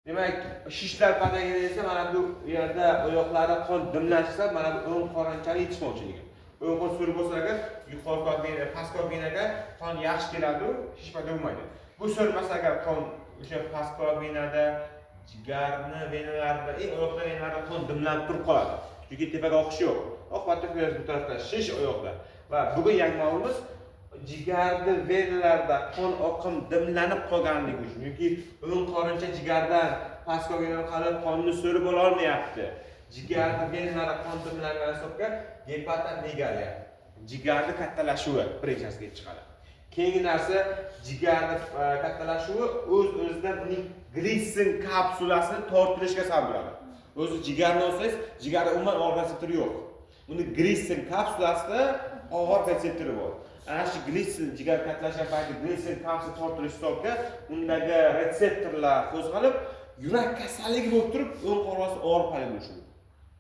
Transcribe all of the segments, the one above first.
Demak, shishlar padaga esa mana bu yerda oyoqlari qon dimlashsa, mana bu o'ng qorinchani yetishmovchiligi. O'ng qo'l so'ri bo'lsa agar yuqori vena, pastki venaga qon yaxshi keladi, shish pada bo'lmaydi. Bu so'rmasa agar qon o'sha pastki venada, jigarni venalarida, oyoqda venalarda qon dimlanib turib qoladi. Chunki tepaga oqish yo'q. Oqibatda bu tarafda shish oyoqda. Va bugun yangi ma'lumotimiz jigarni venalarda qon oqim dimlanib qolganligi uchun. Chunki o'ng qorincha jigardan pastki venaga qarab qonni so'rib ola olmayapti. Jigarni venalari qon dimlangan hisobga gepatomegaliya. Jigarni kattalashuvi birinchisi kelib chiqadi. Keyingi narsa jigarni kattalashuvi o'z-o'zidan uning glisin kapsulasini tortilishga sabab bo'ladi. O'zi jigarni olsangiz, jigarda umuman og'ir retseptori yo'q. Uni glisin kapsulasida og'ir retseptori bor. Ana shu glisin jigar kattalashgan payti glisin kapsula tortilish hisobga undagi retseptorlar qo'zg'alib, yurak kasalligi bo'lib turib, o'ng qorinchi og'ir paydo bo'lishi mumkin.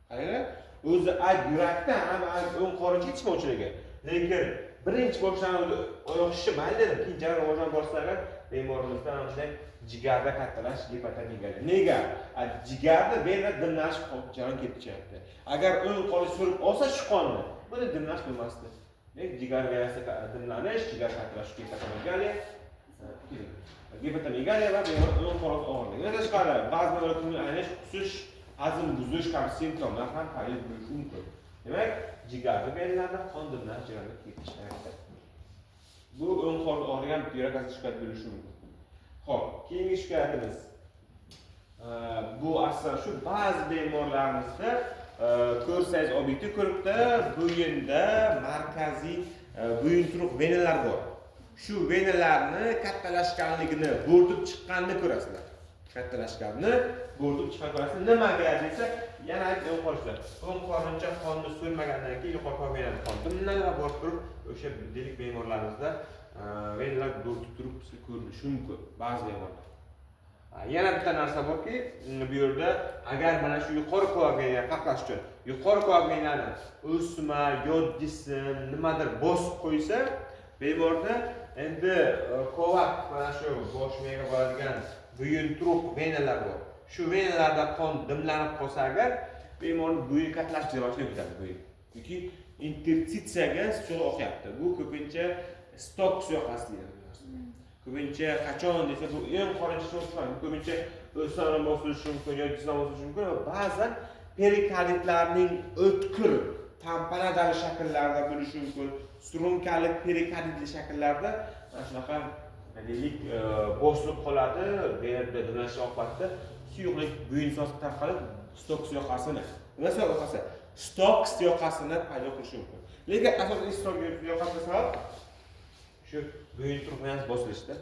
Qaranglar, o'zi yurakda ham o'ng qorinchi yetishmovchiligi. Lekin birinchi boshlanuvda oyoq shishi mayli dedim, keyin jarayon rivojlanib borsa bemorimizda shunday jigarda kattalash gepatomegaliya. Nega? Jigarda vena dimlash jarayon kelib chiqyapti. Agar o'ng qorin so'rib olsa shu qonni, buni dimlash bo'lmasdi. Jigar venasi dimlanish, jigar kattalash gepatomegaliya. Gepatomegaliya va o'ng qorin og'irligi. Yana tashqari ba'zi o'rtamda aynish, qusish, hazm buzish kabi simptomlar ham paydo bo'lishi mumkin. Demak, jigarni venalarda qon dimlash jarayoni kelib chiqyapti. Bu o'ng qorin og'rigan yurak kasalligiga shikoyat bo'lishi mumkin. Xo'p, keyingi shikoyatimiz. Bu aslan shu ba'zi bemorlarimizda ko'rsangiz obyektiv ko'ribdi, bo'yinda markaziy bo'yinturuq venalar bor. Shu venalarni kattalashganligini, bo'rtib chiqqanini ko'rasizlar. Kattalashganini, bo'rtib chiqqanini ko'rasizlar. Nimaga desa, yana o'ng qorincha. O'ng qorincha qonni so'rmagandan keyin yuqori venani qon dimlanadi va borib turib o'sha delik bemorlarimizda venalar bo'rtib turib ko'rinishi mumkin ba'zi bemorlar. Yana bitta narsa borki, bu yerda agar mana shu yuqori venani farqlash uchun yuqori venani o'sma, yod jism nimadir bosib qo'ysa, bemorda endi kovak mana shu bosh miyaga boradigan bo'yinturuq venalar bor. Shu venalarda qon dimlanib qolsa agar bemorning bo'yi kattalashib boshlaydi bo'yi. Chunki interstitsiyaga so'l oqyapti. Bu ko'pincha stok suyoqasi deyiladi. Ko'pincha qachon desa bu eng qorinchi so'zlar, ko'pincha o'smalar bosilishi mumkin yoki jism bosilishi mumkin va ba'zan perikarditlarning o'tkir tamponadali shakllarida bo'lishi mumkin. Strunkalik perikarditli shakllarda mana shunaqa deylik bosilib qoladi, vena dimlash oqibatida suyuqlik bo'yin sosiga tarqalib stok suyoqasini. Nima suyoqasi? Stok suyoqasini paydo qilishi mumkin. Lekin asosiy stok suyoqasi sabab shu bo'yinturuq venasi bosilishda.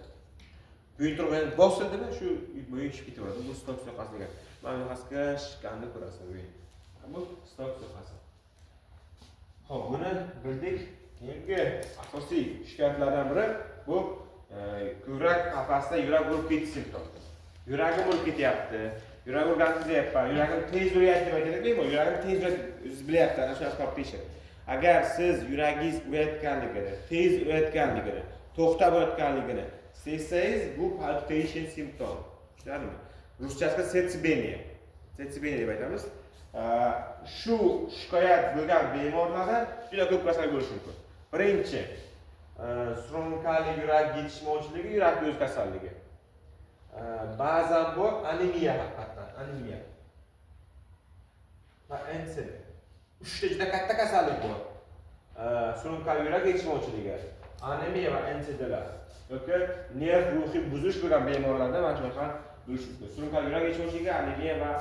Bo'yinturuq venasi bosildimi, shu bo'yin shishib ketaveradi. Bu stok suyoqasi degan. Mana bu xasga shishganni ko'rasiz bo'yin. Bu stok suyoqasi. Xo'p, buni bildik. Keyingi asosiy shikoyatlardan biri bu yurak qafasida yurak urib ketish simptomi. Yuragim urib ketyapti. Yurak urganini sezyapman. Yuragim tez uryapti deb aytadimi? Yuragim tez o'zi bilyapti, ana shu asbob deyishadi. Agar siz yuragingiz urayotganligini, tez urayotganligini, to'xtab urayotganligini sezsangiz, bu palpitation simptom. Tushunarlimi? Ruschasida sertsibeniya. Sertsibeniya deb aytamiz. Shu shikoyat bo'lgan bemorlarda juda ko'p kasallik bo'lishi mumkin. Birinchi, strunkali yurak yetishmovchiligi, yurak o'z kasalligi. Ba'zan bu anemiya haqiqatan, anemiya. Va NSD. Uchta juda katta kasallik bor. Strunkali yurak yetishmovchiligi, anemiya va NSDlar. Yoki nerv ruhiy buzish bo'lgan bemorlarda mana shunaqa bo'lishi mumkin. Strunkali yurak yetishmovchiligi, anemiya va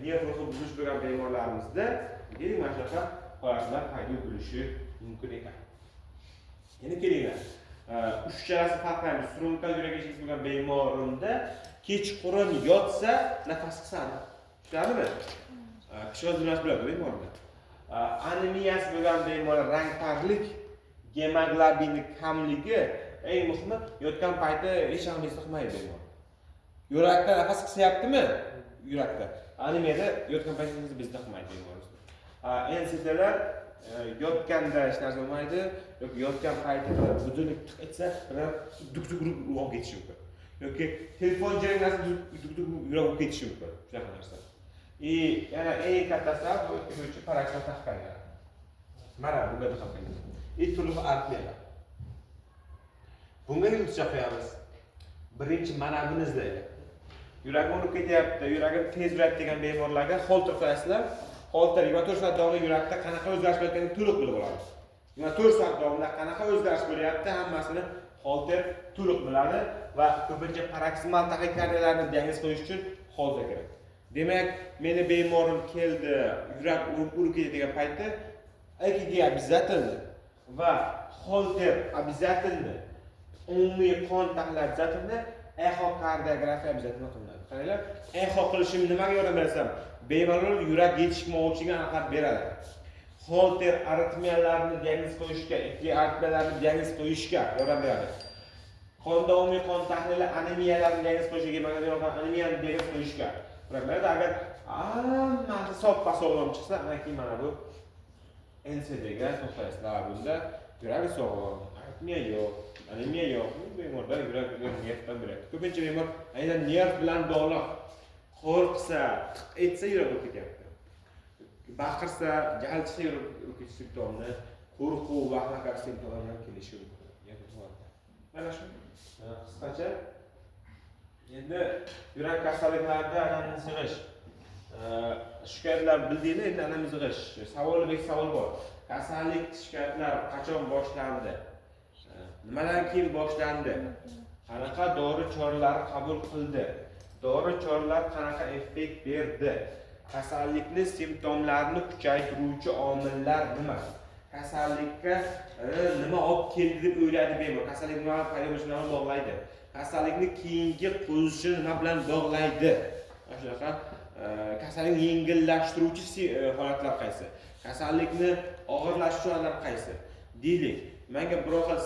nerv ruhiy buzish bo'lgan bemorlarimizda deylik mana shunaqa holatlar paydo bo'lishi mumkin ekan. Yana kelinglar. Uchalasi farqlaymiz. Strunkali yurak yetishmovchiligi bo'lgan bemorimda kechqurun yotsa nafas qisadi. Tushunarlimi? Kishi dimlash bo'ladi bemorda. Anemiyasi bo'lgan bemorlar rangparlik, gemoglobinning kamligi, eng muhimi yotgan payti hech ham istiqmaydi bemor. Yurakda nafas qisyaptimi? Yurakda. Anemiyada yotgan paytingizda bizda qilmaydi bemorimiz. NSDlar yotganda hech narsa bo'lmaydi, yoki yotgan paytida budilnik tiq etsa, duk-duk urib uyg'onib ketishi mumkin. yoki telefon jiringlasa yurak urib ketishi mumkin. Shunaqa narsa. Yana eng kattasi bu o'tkaziuvchi paroksidni tahqirlar. Mana bunga diqqat qiling. Turli artmiyalar. Bunga yulduzcha qo'yamiz. Birinchi mana buni izlaylik. Yuragim urib ketyapti, yuragim tez uradi degan bemorlarga holter qo'yasizlar. Holter 24 soat davomida yurakda qanaqa o'zgarish bo'layotganini to'liq bilib oladi. 24 soat davomida qanaqa o'zgarish bo'lyapti, hammasini holter to'liq biladi va ko'pincha paroksimal taxikardiyalarni diagnoz qo'yish uchun holter kerak. Demak, meni bemorim keldi, yurak urib ketadigan paytda EKG обязательно va holter обязательно, umumiy qon tahlili обязательно, echokardiografия обязательно qilinadi. Qaranglar, echo qilishim nimaga yordam berasam? Bemorlar yurak yetishmovchiga aniqlab beradi. Holter aritmiyalarni diagnoz qo'yishga, arritmiyalarni diagnoz qo'yishga yordam beradi. Qonda umumiy qon tahlili anemiyalarni diagnoz qo'yishga, anemiyani diagnoz qo'yishga yordam beradi. Agar hammasi soppa-sog'lom chiqsa, mana bu NSDga to'xtaysizlar. Bunda yuragi sog'lom, aritmiya yo'q, anemiya yo'q. Bemorda yurak nervdan beradi. Ko'pincha bemor aynan nerv bilan bog'liq. Qo'rqsa, etsa yurak urib ketyapti. Baqirsa, jalchisa yurak urib ketish simptomini, qo'rquv va halokat simptomlari kelishi mumkin. Mana shu qisqacha. Endi yurak kasalliklarida anamni sig'ish. Shikoyatlar bildinglar, endi anamni sig'ish. Savol bor. Kasallik shikoyatlar qachon boshlandi? Nimadan keyin boshlandi? Qanaqa dori-choralar qabul qildi? Dori-choralar qanaqa effekt berdi? Kasallikning simptomlarini kuchaytiruvchi omillar nima? Kasallikka nima olib keldi deb o'yladi bemor? Kasallik nima paydo bo'lishini bilan bog'laydi? Kasallikni keyingi qo'zishini nima bilan bog'laydi? Shunaqa kasallikni yengillashtiruvchi holatlar qaysi? Kasallikni og'irlashtiruvchi holatlar qaysi? Deylik, menga biror xil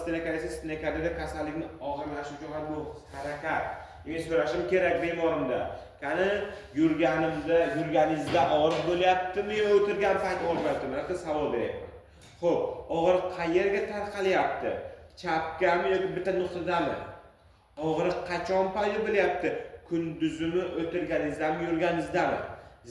stenokardiyada kasallikni og'irlashtiruvchi holat bu harakat. Men so'rashim kerak bemorimda. Qani yurganingizda og'riq bo'lyaptimi yo o'tirgan payt og'riq bo'lyaptimi? Mana savol beryapman. Xo'p, og'riq qayerga tarqalyapti? Chapgami yoki bitta nuqtadami? Og'riq qachon paydo bo'lyapti? Kunduzimi, o'tirganingizdami, yurganingizdami?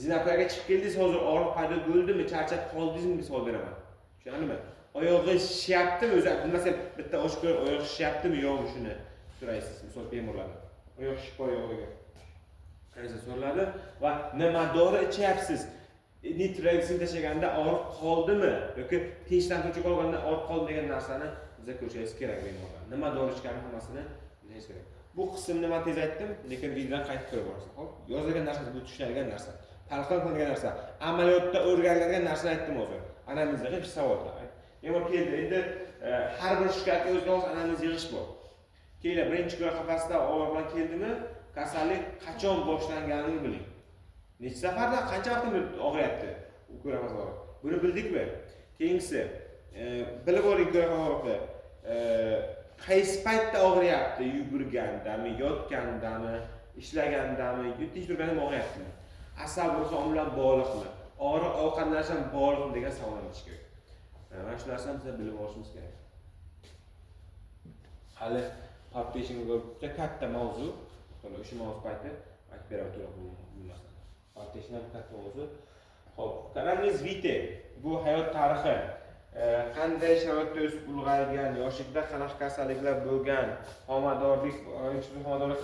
Zinapoyaga chiqib keldingiz, hozir og'riq paydo bo'ldimi, charchab qoldingizmi savol beraman. Tushunarlimi? Oyog'i shishyaptimi? O'zi bilmasa bitta oshkor oyoq shishyaptimi yo'qmi shuni so'raysiz, misol bemorlardan. Oyoq shishib oyog'iga. Qaysi so'raladi va nima dori ichyapsiz? Nitroxin tashaganda og'riq qoldimi yoki tinchlantiruvchi qolganda og'riq qoldi degan narsani bizga ko'rishingiz kerak bemorlar. Nima dori ichganini hammasini bilishingiz kerak. Bu qismni nima tez aytdim, lekin videodan qaytib ko'rib olasiz. Xo'p, yozilgan narsa bu tushunadigan narsa. Talqin qilingan narsa, amaliyotda o'rganiladigan narsani aytdim hozir. Anamizda hech savollar. Bemor keldi, endi har bir shikoyatga o'ziga xos analiz yig'ish bor. Keyin birinchi kun qafasida og'riq bilan keldimi, kasallik qachon boshlanganini biling. Necha safarda qancha vaqtda og'riyapti? U ko'ramiz og'riq. Buni bildikmi? Keyingisi, bilib oling ko'ramiz qaysi paytda og'riyapti? Yugurgandami, yotgandami, ishlagandami, tinch turganda og'riyaptimi? Asab ruhi bilan bog'liqmi? Og'riq ovqatlanish bilan bog'liqmi degan savollar berish kerak. Mana shu narsani biz bilib olishimiz kerak. Hali palpitationga juda katta mavzu. O'sha mavzu payti aytib beraman to'liq bilmasdan. Palpitation katta mavzu. Xo'p, anamnez vitae bu hayot tarixi. Qanday sharoitda o'sib ulg'aygan, yoshlikda qanaqa kasalliklar bo'lgan, homiladorlik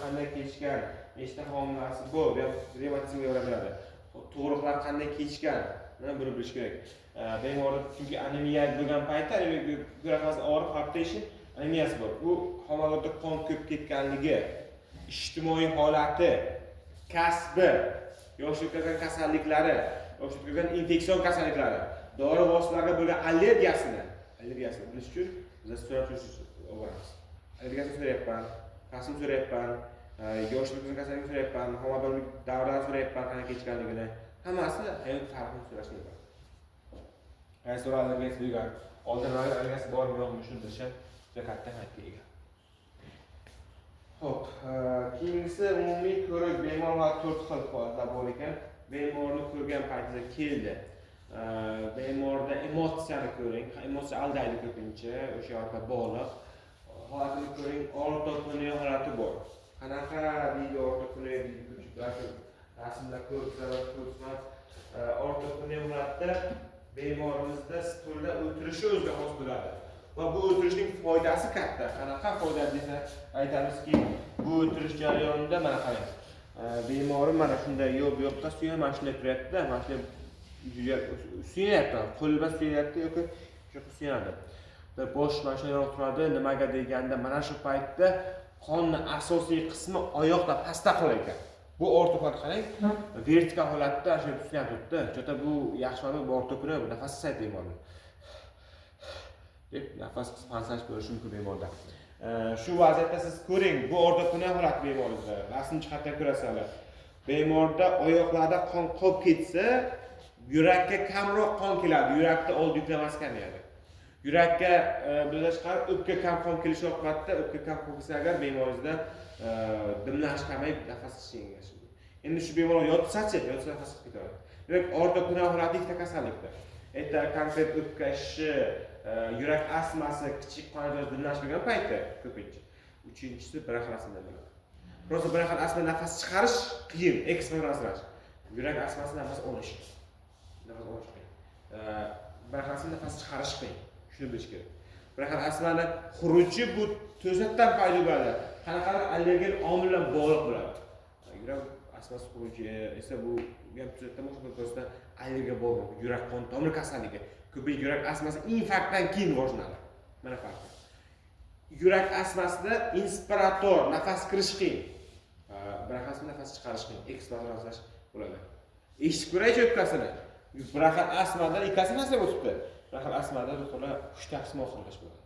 qanday kechgan, nechta homilasi bor, revmatizmga yordam tug'ruqlar qanday kechgan, buni bilish kerak. Bemorda chunki anemiya bo'lgan paytda ko'ramiz og'riq palpitation anemiyasi bor. Bu homiladorda qon ko'p ketganligi, ijtimoiy holati, kasbi, yoshlikdagi kasalliklari, yoshlikdagi infeksion kasalliklari, dori vositalariga bo'lgan allergiyasini bilish uchun biz so'rayapmiz. Allergiyasini so'rayapman, kasbni so'rayapman, yoshlikdagi kasallikni so'rayapman, homiladorlik davrini so'rayapman, qanday kechganligini, hammasi hayot tarixini so'rash kerak. Qaysi allergiyasi bo'lgan, oldin allergiyasi bormi yo'qmi shuni bilish juda katta ahamiyatga ega. Xo'p, keyingisi umumiy ko'rik bemorlar 4 xil holatlar bor ekan. Bemorni ko'rgan paytida keldi. Bemorda emotsiyani ko'ring. Emotsiya aldaydi ko'pincha, o'sha yoqda bog'liq. Holatini ko'ring, og'riq tortinish holati bor. qanaqa deydi ortopnevm deydi ko'pchiliklar rasmlar ko'rsatma ortopnevmatda bemorimizda stulda o'tirishi o'ziga xos bo'ladi va bu o'tirishning foydasi katta. Qanaqa foyda desa aytamizki, bu o'tirish jarayonida mana qarang. Bemorim mana shunday yo'qqa suyanib mana shunday turyapti-da, mana shunday suyanyapti, qo'l bilan suyanyapti yoki shu suyanadi. Bosh mana shunday turadi, nimaga deganda mana shu paytda qonning asosiy qismi oyoqda pastda qolar ekan. Bu ortopod qarang, vertikal holatda shu tushgan turibdi. Chota bu yaxshi bu ortopod bu nafas sayt bemorlar. Deb nafas qisqartirish bo'lishi mumkin bemorda. Shu vaziyatda siz ko'ring, bu ortopod holat bemoringizda. Rasmni chiqarib ko'rasizlar. Bemorda oyoqlarda qon qolib ketsa, yurakka kamroq qon keladi. Yurakda old yuklamas kamayadi. Yurakka bizlar chiqarib o'pka kam qon kelishi oqibatida o'pka kam qon kelsa agar bemoringizda dimlash kamayib nafas yengillashishi. Endi shu bemor yotsa-chi, nafas qilib ketadi. Demak, ortopod holat ikkita kasallikda. Aytda konkret o'pka shishi, yurak astmasi, kichik qon dimlash bo'lgan paytda ko'pincha. Uchinchisi bir xil asma bo'ladi. Prosta bir xil asma nafas chiqarish qiyin, ekspansiya. Yurak astmasi nafas olish. Nafas olish qiyin. Bir xil asma nafas chiqarish qiyin. Shuni bilish kerak. Bir xil asmani xuruji bu to'satdan paydo bo'ladi. Qanaqadir allergik omillar bog'liq bo'ladi. Yurak astmasi xuruji esa bu gap to'satdan boshqa allergiya bog'liq, yurak qon tomir kasalligi. Ko'pincha yurak astmasi infarktdan keyin rivojlanadi. Mana farqi. Yurak astmasida inspirator, nafas kirish qiyin. Bir xil nafas chiqarish qiyin, ekspansiya bo'ladi. Eshitib ko'raychi o'pkasini. Bir xil astmada ikkasi narsa o'tibdi. Bir xil astmada doktorlar uchta qism oxirlash bo'ladi.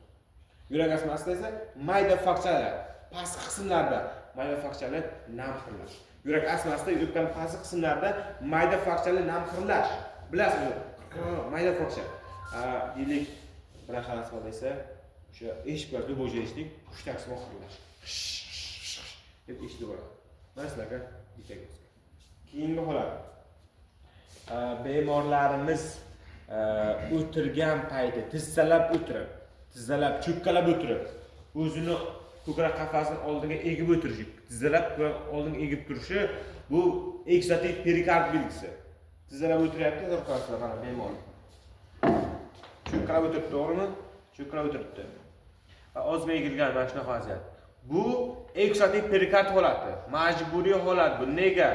Yurak astmasida esa mayda fakchalar, pastki qismlarda mayda fakchalar nam xirlash. Yurak astmasida o'pkaning pastki qismlarida mayda fakchalar nam xirlash. Bilasizmi? Mayda fakcha. Deylik, bir xil astmada esa o'sha eshitib bo'yicha eshitdik, uchta qism oxirlash. deb eshitib bo'ladi. Mana shunaqa bittaga. Keyingi holat. Bemorlarimiz o'tirgan payti tizzalab o'tirib, tizzalab cho'kkalab o'tirib, o'zini ko'krak qafasining oldiga egib o'tirishi, tizzalab ko'krak oldiga egib turishi bu ekzotik perikard belgisi. Tizzalab o'tiryapti, ko'rasizlar mana bemor. Cho'kkalab o'tiribdi, to'g'rimi? Cho'kkalab o'tiribdi. Va ozgina egilgan mana shunaqa vaziyat. Bu ekzotik perikard holati, majburiy holat bu. Nega?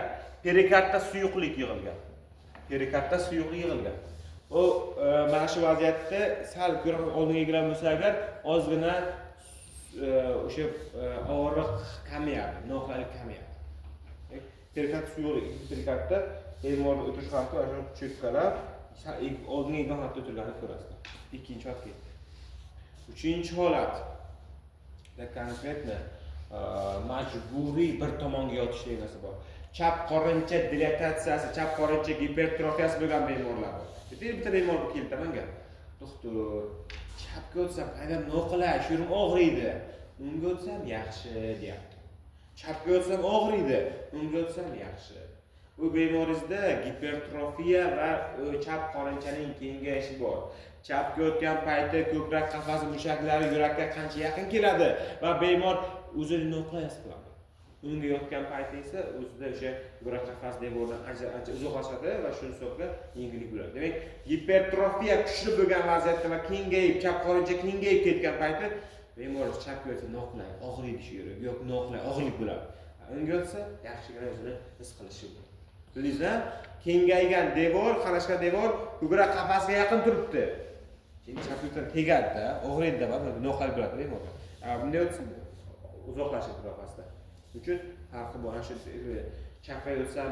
Perikardda suyuqlik yig'ilgan. Perikardda suyuqlik yig'ilgan. O mana shu vaziyatda sal ko'rak oldiga egilgan bo'lsa agar ozgina o'sha og'riq kamayadi, noqulay kamayadi. Perikard suyuqlik, perikardda bemorning o'tirish vaqti ana shu cho'kkalab, oldiga egilgan holatda o'tirganini ko'rasizlar. Ikkinchi holat ketdi. Uchinchi holat. Konkretni majburiy bir tomonga yotish degani bor. Chap qorincha dilatatsiyasi, chap qorincha gipertrofiyasi bo'lgan bemorlar bor. Bitta bemor keldi menga. Doktor, chapga o'tsam qanday noqulay, shurim og'riydi. Unga o'tsam yaxshi deyapti. Chapga o'tsam og'riydi, unga o'tsam yaxshi. Bu bemoringizda gipertrofiya va chap qorinchaning kengayishi bor. Chapga o'tgan paytda ko'krak qafasi mushaklari yurakka qancha yaqin keladi va bemor o'zini noqulay his qiladi. Unga yotgan paytda esa o'zida o'sha yurak qafasi devordan ancha uzoqlashadi va shuni hisobga yengillik bo'ladi. Demak, gipertrofiya kuchli bo'lgan vaziyatda va kengayib, chap qorincha kengayib ketgan paytda bemor chapga o'tsa noqulay, og'riydi shu yurak, yo'q noqulay, og'irlik bo'ladi. Unga o'tsa yaxshigina o'zini his qilishi mumkin. Bildingizmi? Kengaygan devor, qarashgan devor ko'krak qafasiga yaqin turibdi. Keyin chapga tegadi-da, og'riydi-da, noqulay bo'ladi bemor. Bunday o'tsa uzoqlashadi qafasdan. Uchun farqi bor. Ana shu chapga o'tsam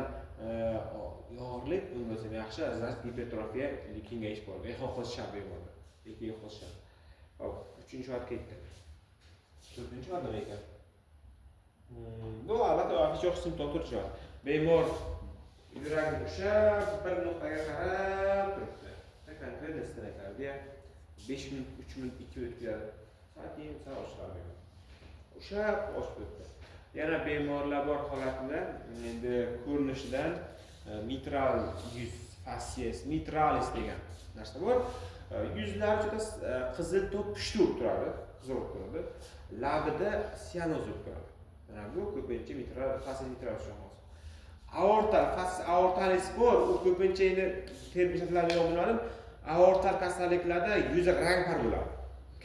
yorlik, unga o'tsam yaxshi, azaz gipertrofiya, kengayish bor. Xo'sh shab bor. Lekin xo'sh shab. Hop, 3-holat ketdi. 4-holat nima ekan? Bu albatta hech yo'q simptom turibdi. Bemor yuragi ushlab bir nuqtaga qarab turibdi. Konkret istaraklarga 5 minut, 3 minut, 2 minut ketadi. Keyin sal ochiladi. Ushlab ochib o'tdi. Yana bemorlar bor holatlar, endi ko'rinishidan mitral yuz fascias, mitralis degan narsa bor. Yuzlari juda qizil to'p pishti bo'lib turadi, qizil bo'lib turadi. Labida sianoz bo'lib turadi. Mana bu ko'pincha mitral fasis mitral shoxosi. Aortal spor u ko'pincha endi terapiyatlarda yo'q biladim. Aortal kasalliklarda yuz rang par bo'ladi.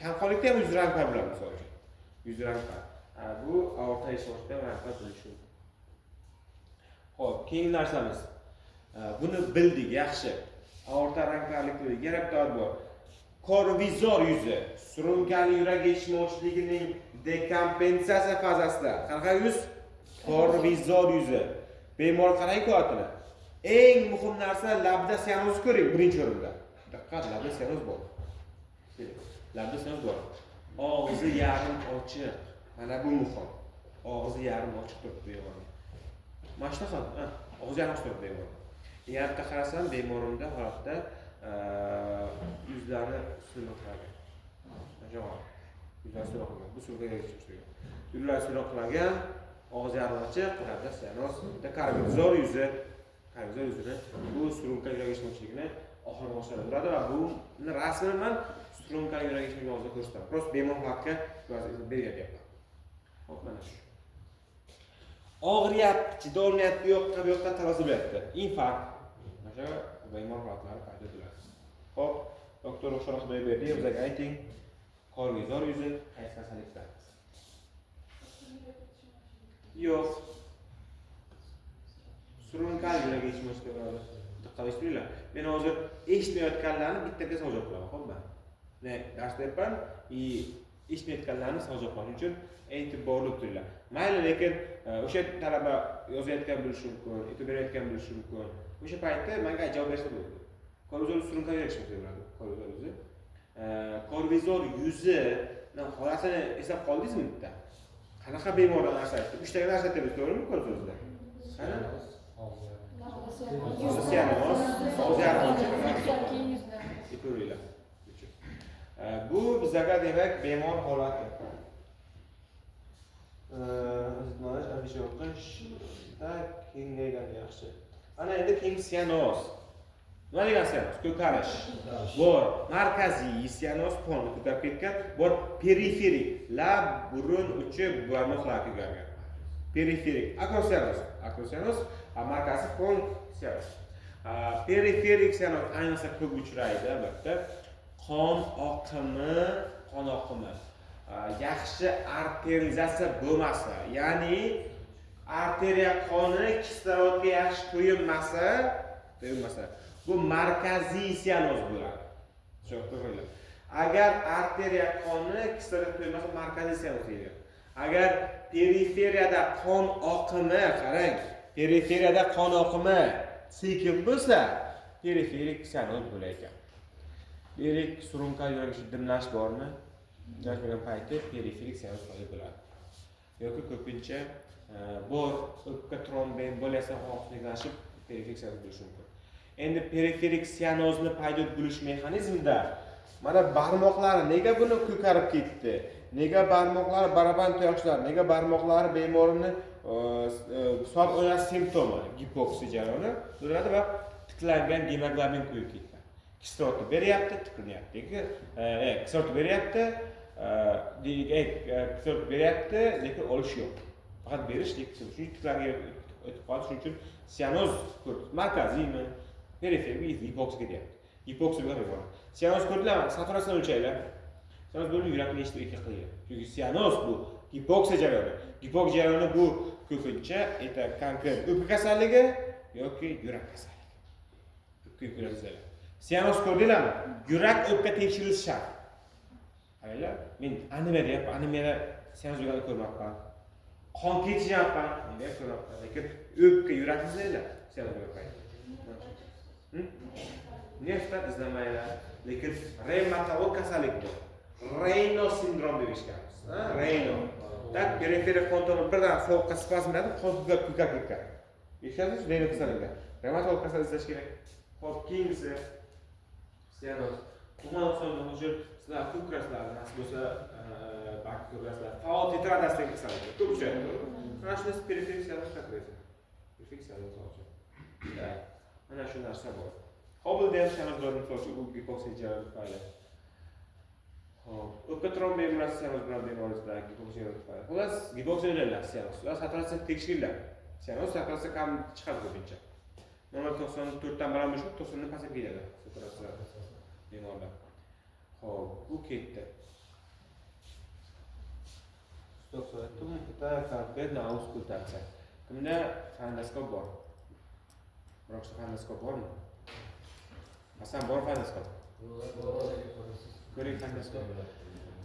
Kamqonlikda ham yuz rang par bo'ladi misol uchun. Yuz rang par. Bu aortal sportda rang par bo'lishi mumkin. Xo'p, keyingi narsamiz. Buni bildik, yaxshi. Aorta rangparlikli yaratadi bor. Korvizor yuzi, surunkali yurak yetishmovchiligining dekompensatsiya fazasida. Qanaqa yuz? Korvizor yuzi. Bemor qarang ko'atini. Eng muhim narsa labda sianoz ko'ring birinchi o'rinda. Diqqat, labda sianoz bor. Labda sianoz bor. Og'zi yarim ochiq. Mana bu muhim. Og'zi yarim ochiq turibdi bemorning. Mana shunaqa, og'zi yarim ochiq turibdi bemor. Yerda qarasam bemorimda holatda yuzlari siloqlagan. Javob. Yuzlari siloqlagan. Bu surgaga chiqishdi. Yuzlari siloqlagan, og'zi yarim ochiq, labda sianoz, korvizor yuzi. Korvizor yuzini bu surunka yurak yetishmovchiligini oxirgi boshlab turadi va bu rasmini men surunka yurak yetishmovchiligini ko'rsataman. Prosta bemor holatga bergan. Hop, mana shu. Og'riyapti, chidolmayapti, bu yoqdan tarozi bo'lyapti. Infarkt. Mana shu bemor holatlari paydo bo'ladi. Hop, doktor O'xsharoq berdi, bizga ayting. Korvizor yuzi qaysi kasalliklar? Yo'q. Surunkali yurak yetishmovchiligi bo'ladi. Diqqat qilinglar. Men hozir eshitmayotganlarni bittaga savjot qilaman, xo'pmi? Men dars berman, eshitmayotganlarni savjot qilish uchun aytib borib turinglar. Mayli, lekin o'sha talaba yozayotgan bo'lishi mumkin, aytib berayotgan bo'lishi mumkin. O'sha paytda menga javob bersa bo'ladi. Korvizor surunkali yurak yetishmovchiligi bo'ladi. Korvizor yuzi. Korvizor yuzining holatini eslab qoldingizmi bitta? Qanaqa bemorlar narsa aytdi? 3 ta narsa aytdi, to'g'rimi korvizor yuzida? Qani? Bu bizga demak bemor holati. O'zimizning avish o'qishda kengaygan yaxshi. Ana endi keng sianoz. Nima degan sianoz? Ko'karish. Bor markaziy sianoz qoni ko'karib ketgan, bor periferik, lab, burun uchi barmoqlar ko'kargan. Periferik akrosianoz, markaziy qon sianoz. Periferik sianoz ayniqsa ko'p uchraydi albatta. Qon oqimi yaxshi arterizatsiya bo'lmasa, ya'ni arteriya qoni kislorodga yaxshi to'yinmasa, bu markaziy sianoz bo'ladi. Tushunarlimi? Agar arteriya qoni kislorodga to'yinmasa, markaziy sianoz deyiladi. Agar periferiyada qon oqimi, qarang, periferiyada qon oqimi sekin bo'lsa, periferik sianoz bo'lar ekan. Periferik surunkali yurak dimlash bormi? Dimlash payti periferik sianoz paydo bo'ladi. Yoki ko'pincha bor o'pka tromboemboliyasi hofislashib periferik sianoz bo'lishi mumkin. Endi periferik sianozni paydo bo'lish mexanizmida mana barmoqlari nega buni ko'karib ketdi? Nega barmoqlari baraban toyoshlar, nega barmoqlari bemorni soat o'ynash simptomi, gipoksiya jarayoni bo'ladi va tiklangan gemoglobin qo'yib ketdi. Kislorod beryapti, tiqinyapti. Kislorod beryapti, kislorod beryapti, lekin olish yo'q. Faqat berish, lekin tiklangan o'tib qolish uchun sianoz markaziymi, periferik gipoksiya ketyapti. Gipoksiya bo'ladi. Sianoz ko'rdilar, saturatsiyani o'lchaylar. Sianoz bo'lib yurakni eshitib qilgan. Chunki sianoz bu gipoksiya jarayoni. Gipoksiya jarayoni bu ko'pincha konkret o'pka kasalligi yoki yurak kasalligi. Yurak kasalligi. Sianoz ko'rdinglarmi? Yurak o'pka tekshirilishi shart. Qaranglar, men anemiya deyapman, anemiyada sianoz bo'lganini ko'rmabman. Qon ketishyapman, nega ko'rmabman, lekin o'pka yurakni izlaylar, sianoz bo'lgan. Nefta izlamaylar, lekin revmatolog kasallik bu. Raynaud sindrom deb eshitganmiz. Raynaud. Tak periferik qon tomiri birdan sovuqqa spazmladi, qon ko'kab ketgan. Eshitdingizmi? Raynaud kasalligiga. Revmatolog kasallik izlash kerak. Xo'p, keyingisi sianoz. Umuman olganda hozir sizlar ko'kraslar, nasib bo'lsa, balki ko'kraslar faol tetradas kasallik. Ko'p uchraydi. Mana shunisi periferik sianoz kasalligidir. Periferik sianoz hozir. Mana shu narsa bor. Qobilda ham sianozlarni so'rash u gipoksiya jarayoni tufayli. Hop, o'pka trombemulatsiyamiz bilan bemorimizdan gipoksiya tufayli. Xullas, gipoksiyalanasiya. Ular saturatsiya tekshiringlar. Sianoz saturatsiya kam chiqadi ko'pincha. Normal 94 dan baland bo'lsa, 90 dan pasayib ketadi saturatsiya bemorda. Hop, bu ketdi. Stok so'ratdim, bitta konkretna auskultatsiya. Kimda fonendoskop bor? Biroq fonendoskop bormi? Hasan bor fonendoskop. Ko'ring fonendoskop.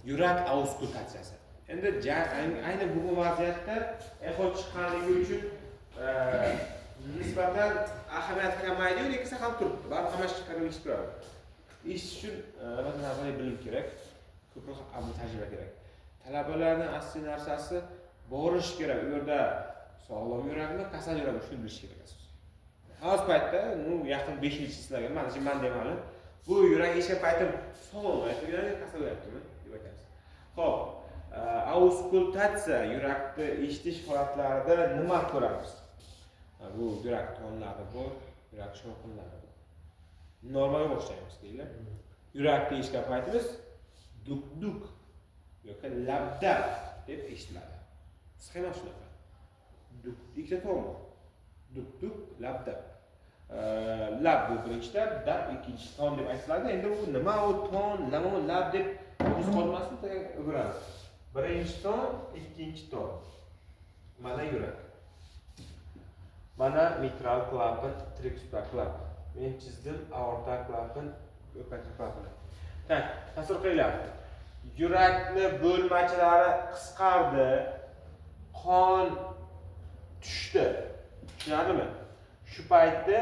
Yurak auskultatsiyasi. Endi ayni bu vaziyatda eho chiqqanligi uchun nisbatan ahamiyat kamaydi, lekin ham turibdi. Baribir hamma chiqqanini eshitib turadi. Eshitish uchun albatta nazariy bilim kerak, ko'proq amal tajriba kerak. Talabalarning asosiy narsasi borish kerak. U yerda sog'lom yurakmi, kasal yurakmi shuni bilish kerak asosan. Hozir paytda, yaqin 5-yilchilarga men demali, bu yurak eshitgan paytim sog'lom yurak, kasal yurakmi deb aytamiz. Xo'p, auskultatsiya yurakni eshitish holatlarida nima ko'ramiz? Bu yurak tonlari bor, yurak shovqinlari bor. Normalga boshlaymiz deylar. Yurakni eshitgan paytimiz duk-duk yoki labdab deb eshitiladi. Sxema shunaqa. Duk ikkita ton bor. Duk-duk, labdab. Lab bu birinchida, dab ikkinchi ton deb aytiladi. Endi bu nima u ton, nima u lab deb o'z qolmasin, o'rganamiz. Birinchi ton, ikkinchi ton. Mana yurak. Mana mitral klapan, tricuspid klapan. Men chizdim aorta klapan, o'pka klapani. Tak, tasavvur qilinglar. Yurakni bo'lmachalari qisqardi, qon tushdi. Tushunarlimi? Shu paytda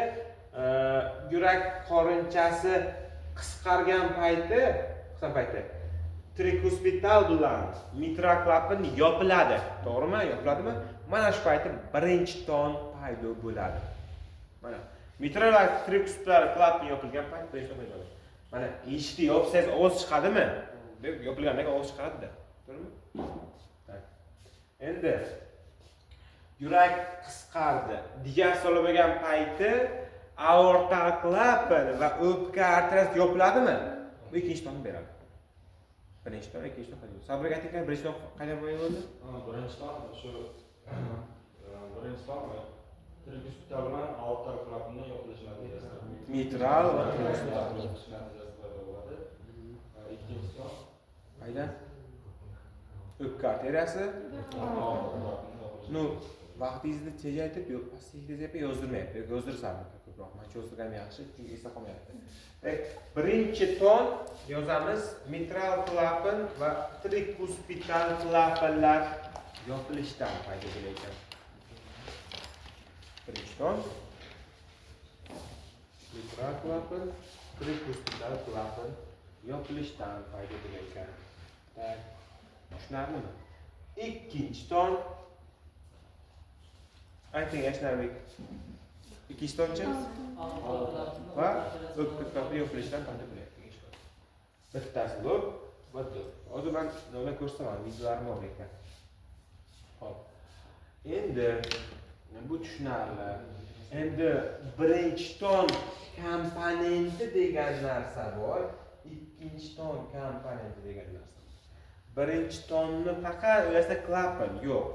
yurak qorinchasi qisqargan payti, tricuspidal bilan mitral klapan yopiladi. To'g'rimi? Yopiladimi? Mana shu paytda birinchi ton paydo bo'ladi. Mana mitral va tricuspidal klapan yopilgan payt birinchi ton paydo bo'ladi. Mana eshikni yopsangiz ovoz chiqadimi? Deb yopilgandan keyin ovoz chiqadi-da. To'g'rimi? Tak. Endi yurak qisqardi. Diastolmagan payti aorta klapan va o'pka arteriyasi yopiladimi? Bu ikkinchi ton beradi. Birinchi ton, ikkinchi ton qanday? Sabrga aytgan birinchi ton qanday bo'ldi? Birinchi ton shu birinchi ton tricuspidal bilan aorta klapanni yopilishadi. Mitral va ikkinchi ton qayda? O'pka arteriyasi. Vaqtingizni tejaytirib, pasaytirib yozdirmayapti. Yozdirsam ko'proq. Men yozdirganim yaxshi, chunki esda qolmayapti. Birinchi ton yozamiz mitral klapan va tricuspidal klapanlar yopilishdan paydo bo'layotgan. Birinchi ton mitral klapan, tricuspidal klapan yopilishdan paydo bo'layotgan. Tak, tushunarlimi? Ikkinchi ton ayting Ashnarbek. Ikkinchi tonchi va o'pka klapan yopilishdan paydo bo'layotgan. Bittasi lob, bitta. Hozir men nima ko'rsataman, videolarim bor ekan. Xo'p. Endi bu tushunarli. Endi birinchi ton komponenti degan narsa bor, ikkinchi ton komponenti degan narsa. Birinchi tonni faqat o'ylasda klapan yo'q.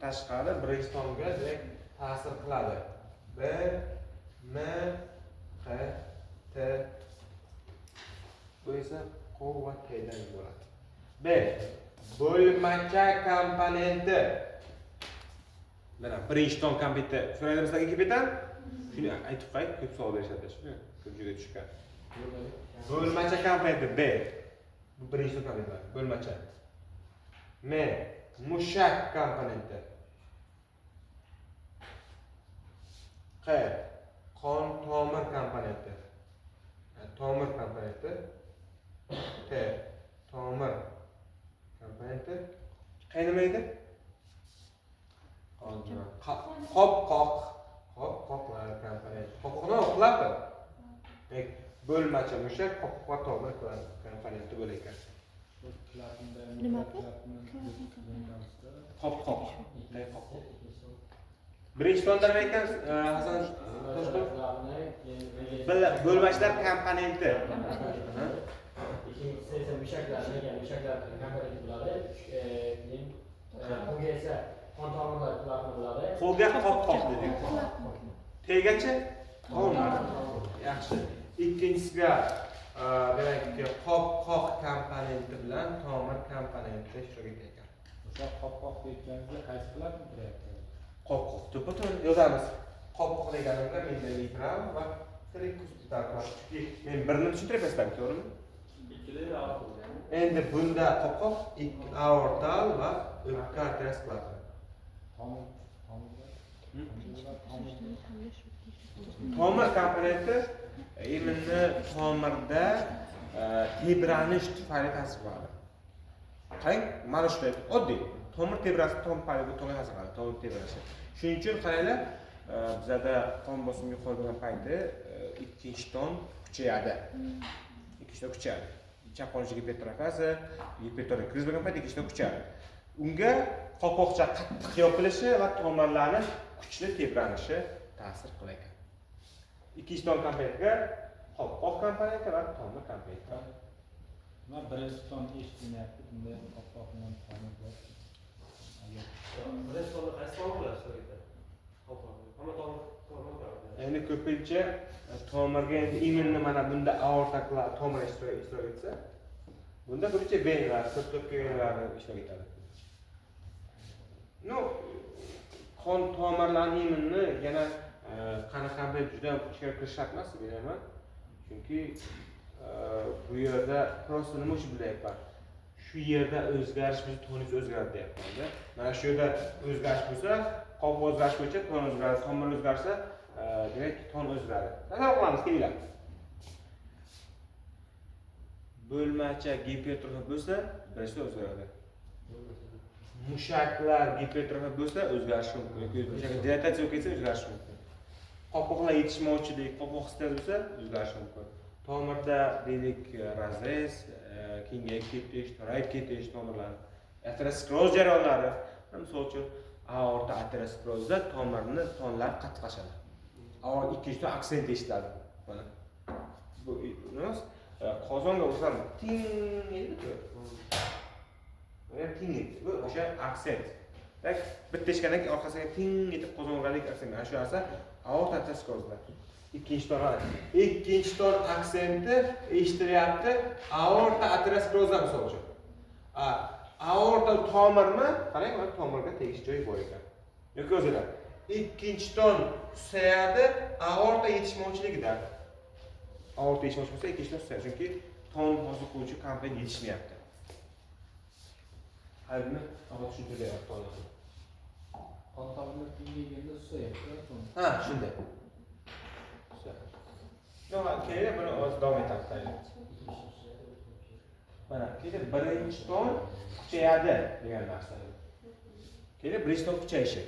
Tashqari birinchi tonga direkt ta'sir qiladi. B, M, H, T. Bu esa Q va T dan iborat. B, bo'lmacha komponenti. Mana birinchi ton komponenti so'raymizdagi kapitan. Shuni aytib qo'y, ko'p savol berishadi. Shuni ko'p joyga tushgan. Bo'lmacha komponenti B. Bu birinchi ton komponenti, bo'lmacha. M, mushak komponenti. Q, qon tomir komponenti. Tomir komponenti. T, tomir komponenti. Q nima edi? Qopqoqlar komponenti. Qopqoqni klapan. Bo'lmacha mushak qopqoq tomir komponenti bo'lar ekan. Nima? Qopqoq. Birinchi tonda nima ekan? Hasan bo'lmachilar komponenti. ikkinchisi esa mushaklarni mushaklar komponenti bo'ladi. Keyin qo'lga esa qon tomirlar klapanı bo'ladi. Qo'lga qop dedik. Tegachi tomir. Yaxshi. Ikkinchisiga demakki qop komponenti bilan tomir komponenti ishtirok etgan. O'sha qop deyotganingizda qaysi klapan kiryapti? Qop to'potun yozamiz. Qop deganimda millimetr va tirik kurslar. Men birini tushuntiryapman, to'g'rimi? Ikkili aorta. Endi bunda qop aortal va o'pka arteriyasi klapan. Tomir komponenti iminni tomirda tebranish tufayli ta'sir qiladi. Qarang, mana shunday oddiy. Tomir tebrasi tufayli bu tomir ta'sir qiladi, tomir tebranishi. Shuning uchun qaranglar, bizda qon bosimi yuqori bo'lgan payti ikkinchi ton kuchayadi. Ikkinchi ton kuchayadi. Chap qonish gipertrofiyasi, gipertoniya kriz bo'lgan payt ikkinchi ton kuchayadi. Unga qopoqcha qattiq yopilishi va tomirlarning kuchli tebranishi ta'sir qiladi. Ikkinchi ton komponentga qopoq komponenti va tomir komponenti. Men birinchi ton eshitmayapti, bunda qop bilan tomir bor. Birinchi tomir qaysi tomir bo'ladi shunday? Hamma tomir bo'ladi. Endi ko'pincha tomirga endi iminni mana bunda aorta tomir ishtirok etsa, bunda ko'pincha venalar, ko'p venalar ishtirok etadi. No, qon tomirlarning iminni yana qanaqa juda ichkari kirish shart emas, bilaman. Chunki bu yerda prosta nima uchun bilyapman? Shu yerda o'zgarish biz tonus o'zgaradi deyapman-da. Mana shu yerda o'zgarish bo'lsa, qop o'zgarish bo'yicha ton o'zgaradi, tomir o'zgarsa, demak ton o'zgaradi. Nazar qilamiz, kelinglar. Bo'lmacha gipertrofiya bo'lsa, birinchi o'zgaradi. Mushaklar gipertrofiya bo'lsa, o'zgarishi mumkin. Yoki dilatatsiya bo'lsa, o'zgarishi mumkin. Qopoqlar yetishmovchilik, qopoq sistem bo'lsa, o'zgarishi mumkin. Tomirda deylik razrez, kengayib ketish, torayib ketish tomirlar, ateroskleroz jarayonlari, misol uchun aorta aterosklerozda tomirni tonlar qattiqlashadi. Aorta ikkinchi ton aksent eshitiladi. Mana bu nima? Qozonga ursam ting edi-ku. Mana ting edi. Bu o'sha aksent. Tak bitta eshikdan orqasiga ting etib qozongalik aksent. Mana shu narsa aorta aterosklerozda. Ikkinchi ton aksenti eshitilyapti aorta aterosklerozdan misol uchun. Aorta tomirmi? Qarang, mana tomirga tegish joyi bor ekan. Yoki o'zilar. Ikkinchi ton susayadi aorta yetishmovchiligidan. Aorta yetishmovchi bo'lsa, ikkinchi ton susayadi. Chunki ton hosil qiluvchi komponent yetishmayapti. Qalbni avval tushuntiryapti. Qon tomirlar kengayganda susayapti. Ha, shunday. No, keyin buni o'z davom etamiz. Mana, keyin birinchi ton kuchayadi degan narsa. Keyin birinchi ton kuchayishi.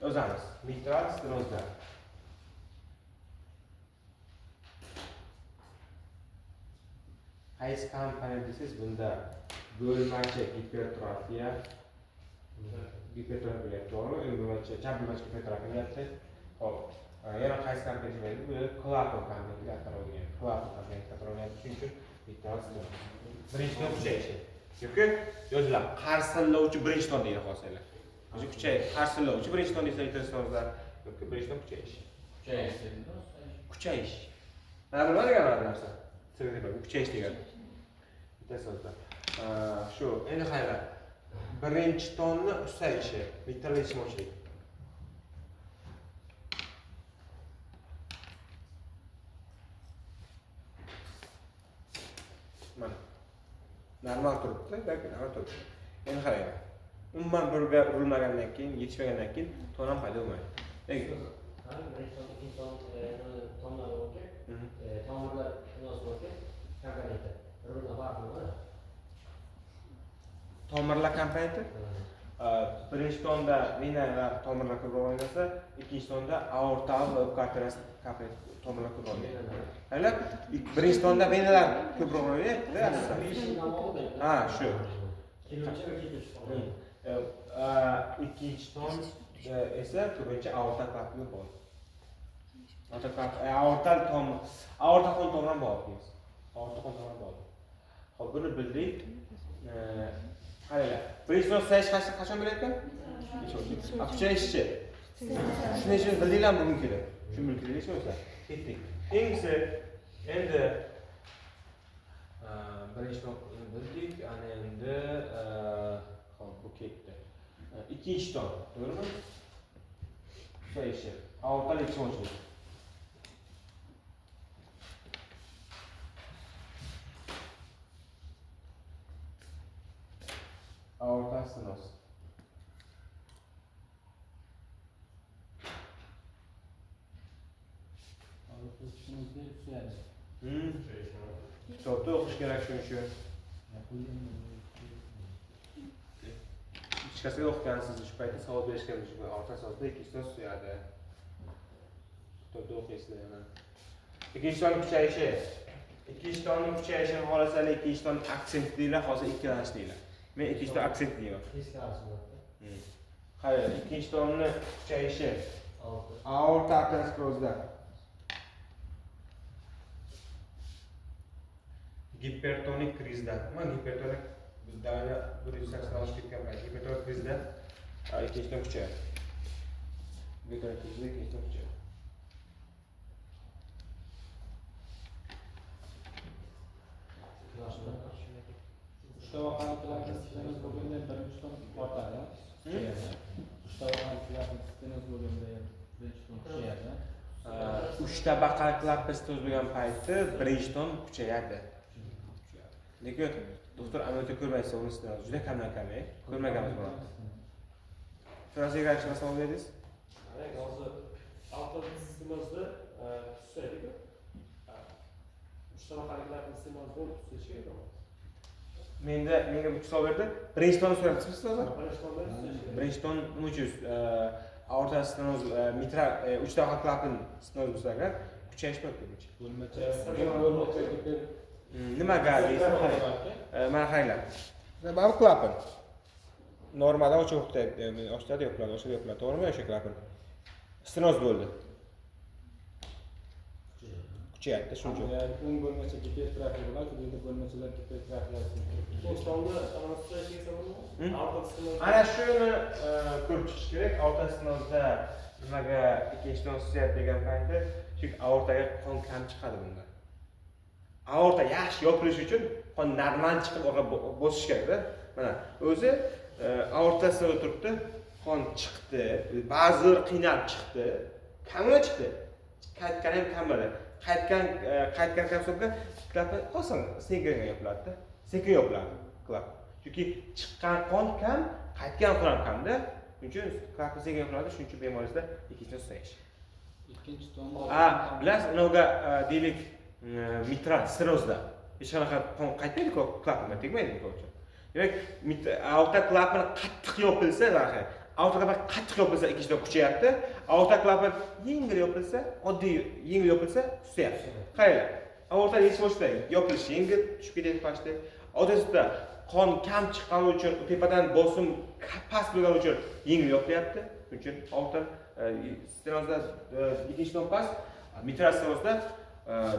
Yozamiz. Mitral stenozda. Qaysi komponent desangiz, bunda bo'lmacha gipertrofiya bo'lyapti, to'g'rimi? Bo'lmacha chabilmacha gipertrofiya bo'lyapti. Xo'p. Yana qaysi komponent deydi? Bu klapan komponentiga atalgan. Klapan komponentiga atalgan. Shuning uchun mitral stenoz. Birinchi ton kuchayishi. Yoki yoziladi. Qarsillovchi birinchi ton deydi hozirlar. O'zi kuchayib, qarsillovchi birinchi ton desa stenozlar yoki birinchi ton kuchayish. Kuchayish. Mana nima degan narsa? Kuchayish degani. Bitta so'zda. Shu, endi qaranglar. Birinchi tonni usayishi, mitral yetishmovchilik. Mana. Normal turibdi, balki normal turibdi. Endi qaranglar. Umuman birga urilmagandan keyin, yetishmagandan keyin ton ham paydo bo'lmaydi. Nega? Tomirlar munosabatga komponenti bir-biridan farqli bo'ladi. Tomirlar komponenti birinchi tonda venalar tomirlar ko'proq o'ynasa, ikkinchi tonda aortal va arterial komponent tomirlar ko'proq o'ynaydi. Hali birinchi tonda venalar ko'proq o'ynaydi, aslida. Ha, shu. Ikkinchi ton esa ko'pincha aorta komponenti bor. Aorta qon tomir bor deymiz. Aorta qon tomir bor. Hop, buni bildik. Qaranglar. Birinchi ton sayish qachon bo'layotgan? Kuchayishchi. Shuni uchun bildinglarmi bugun kelib? Shuni bilib hech bo'lsa. Ketdik. Keyingisi endi birinchi ton bildik, ana endi hop bu ketdi. Ikkinchi ton, to'g'rimi? Kuchayishi. Aortalik ishonchli. Aorta stenoz. O'qishimizga tushadi. Kitobda o'qish kerak shuning uchun. Hechqasiga o'qigansiz shu paytda savol berishgan shu aorta stenozni ikkinchi ton suyadi. Kitobda o'qiysizlar yana. Ikkinchi ton kuchayishi. Ikkinchi tonning kuchayishini xohlasangiz ikkinchi ton aksent deylar, hozir ikkilanish deylar. Men ikkinchi ton aksent deyman. Qarang, ikkinchi tonni kuchayishi. Aorta aterosklerozda. Gipertonik krizda. Nima gipertonik? Bizda 180 ketgan payt gipertonik krizda ikkinchi ton kuchayadi. Gipertonik krizda ikkinchi ton kuchayadi. Uchta vaqaliklarni stenoz bo'lganda birinchi ton ortadi. Uchta vaqaliklarni stenoz bo'lganda birinchi ton kuchayadi. Uchta baqaliqlar stenoz bo'lgan paytda birinchi ton kuchayadi. Lekin doktor amaliyotda ko'rmaysiz uni stenoz juda kamdan-kam, ko'rmaganmiz buni. Fransiyada qancha savol berdingiz? Hozir avtobus sistemimizda tushaydi-ku. Uchta vaqaliklarni stenoz bo'lib tushaydi. Menga bu savol berdi. Birinchi tonni so'rayapsizmi hozir? Birinchi ton nima uchun aorta stenoz mitral uchta vaqaliklarni stenoz bo'lsa agar kuchayish mumkin. Bo'lmacha Nimaga deysiz? Mana qaranglar. Bu klapan. Normalda ochiq ochiladi, yopiladi, ochiladi, yopiladi. To'g'rimi o'sha klapan? Stenoz bo'ldi. Kuchayapti shuncha. O'ng bo'lmacha gipertrafiya bo'ladi, endi bo'lmachalar gipertrafiyasi. Ana shuni ko'rib chiqish kerak. Aorta stenozda nimaga ikkinchi ton suyat degan paytda, chunki aortaga qon kam chiqadi bunda. Aorta yaxshi yopilish uchun qon normal chiqib bosish kerak-da. Mana o'zi aortasida o'tiribdi, qon chiqdi, ba'zi qiynalib chiqdi, kamla chiqdi. Qaytgan ham kam bo'ladi. Qaytgan kapsulka klapan oson sekin yopiladi-da. Sekin yopiladi klapan. Chunki chiqqan qon kam, qaytgan qon ham kamda. Shuning uchun klapan sekin yopiladi, shuning uchun bemorlarda ikkinchi ton sayish. Ikkinchi ton. Bilasiz, unaga deylik mitral stenozda hech qanaqa qon qaytmaydi-ku, klapanga tegmaydi-ku. Demak, aorta klapani qattiq yopilsa, aorta klapan qattiq yopilsa ikkinchi ton kuchayapti. Aorta klapan yengil yopilsa, oddiy yengil yopilsa, susayapti. Qaranglar. Aorta yechib ochdi, yopilish yengil, tushib ketadi pastga. Odatda qon kam chiqqani uchun, tepadan bosim past bo'lgani uchun yengil yopilyapti. Shuning uchun aorta stenozda ikkinchi ton past, mitral stenozda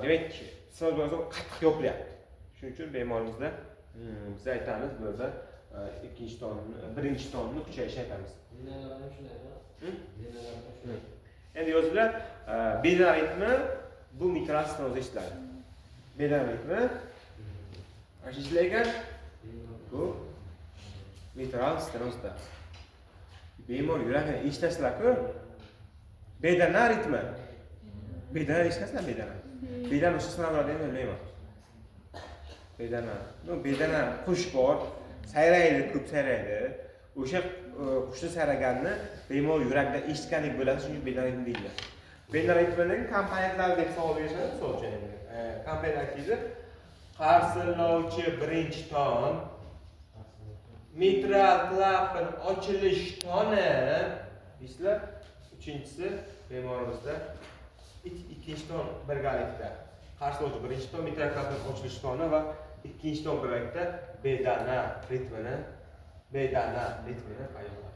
demak, stenoz bo'lsa qattiq yopilyapti. Shuning uchun bemorimizda biz aytamiz bu yerda ikkinchi tonni, birinchi tonni kuchayishni aytamiz. Endi yozinglar, bedana ritmi bu mitral stenozda ishladi. Bedana ritmi ishlaydigan bu mitral stenozda. Bemor yuragini eshitasizlar-ku. Bedana ritmi. Bedana eshitasizlar bedana. Bedana o'sha sanaladi endi o'ylayman. Bedana qush bor, sayraydi, ko'p sayraydi. O'sha qushni sayraganini bemor yurakda eshitgandek bo'ladi, shuning bedana ritmi deyiladi. Bedana ritmining komponentlari deb savol berishadi, misol uchun endi. Komponentlar qarsilovchi birinchi ton, mitral klapan ochilish toni, deysizlar. Uchinchisi bemorimizda ikkinchi ton birgalikda qarsilovchi birinchi ton mitral klapan ochilish toni va ikkinchi ton birgalikda bedana ritmini ayollar.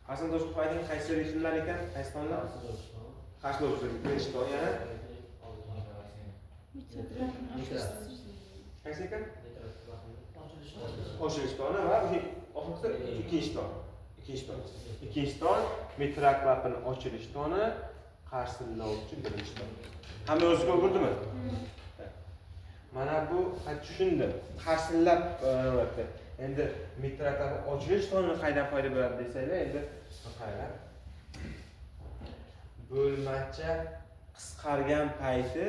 Hasan do'stov ayting, qaysi ritmlar ekan? Qaysi tonlar? Qarsilovchi birinchi ton yana Qaysi ekan? Ochilish. Ochilish toni va oxirgisi ikkinchi ton. Ikkinchi ton mitral klapani ochilish toni, qarshilovchi birinchi ton. Hamma o'ziga o'girdimi? Mana bu tushundim. Qarshilab albatta. Endi mitral klapani ochilish toni qaydan foyda beradi desanglar, endi qaranglar. Bo'lmacha qisqargan payti,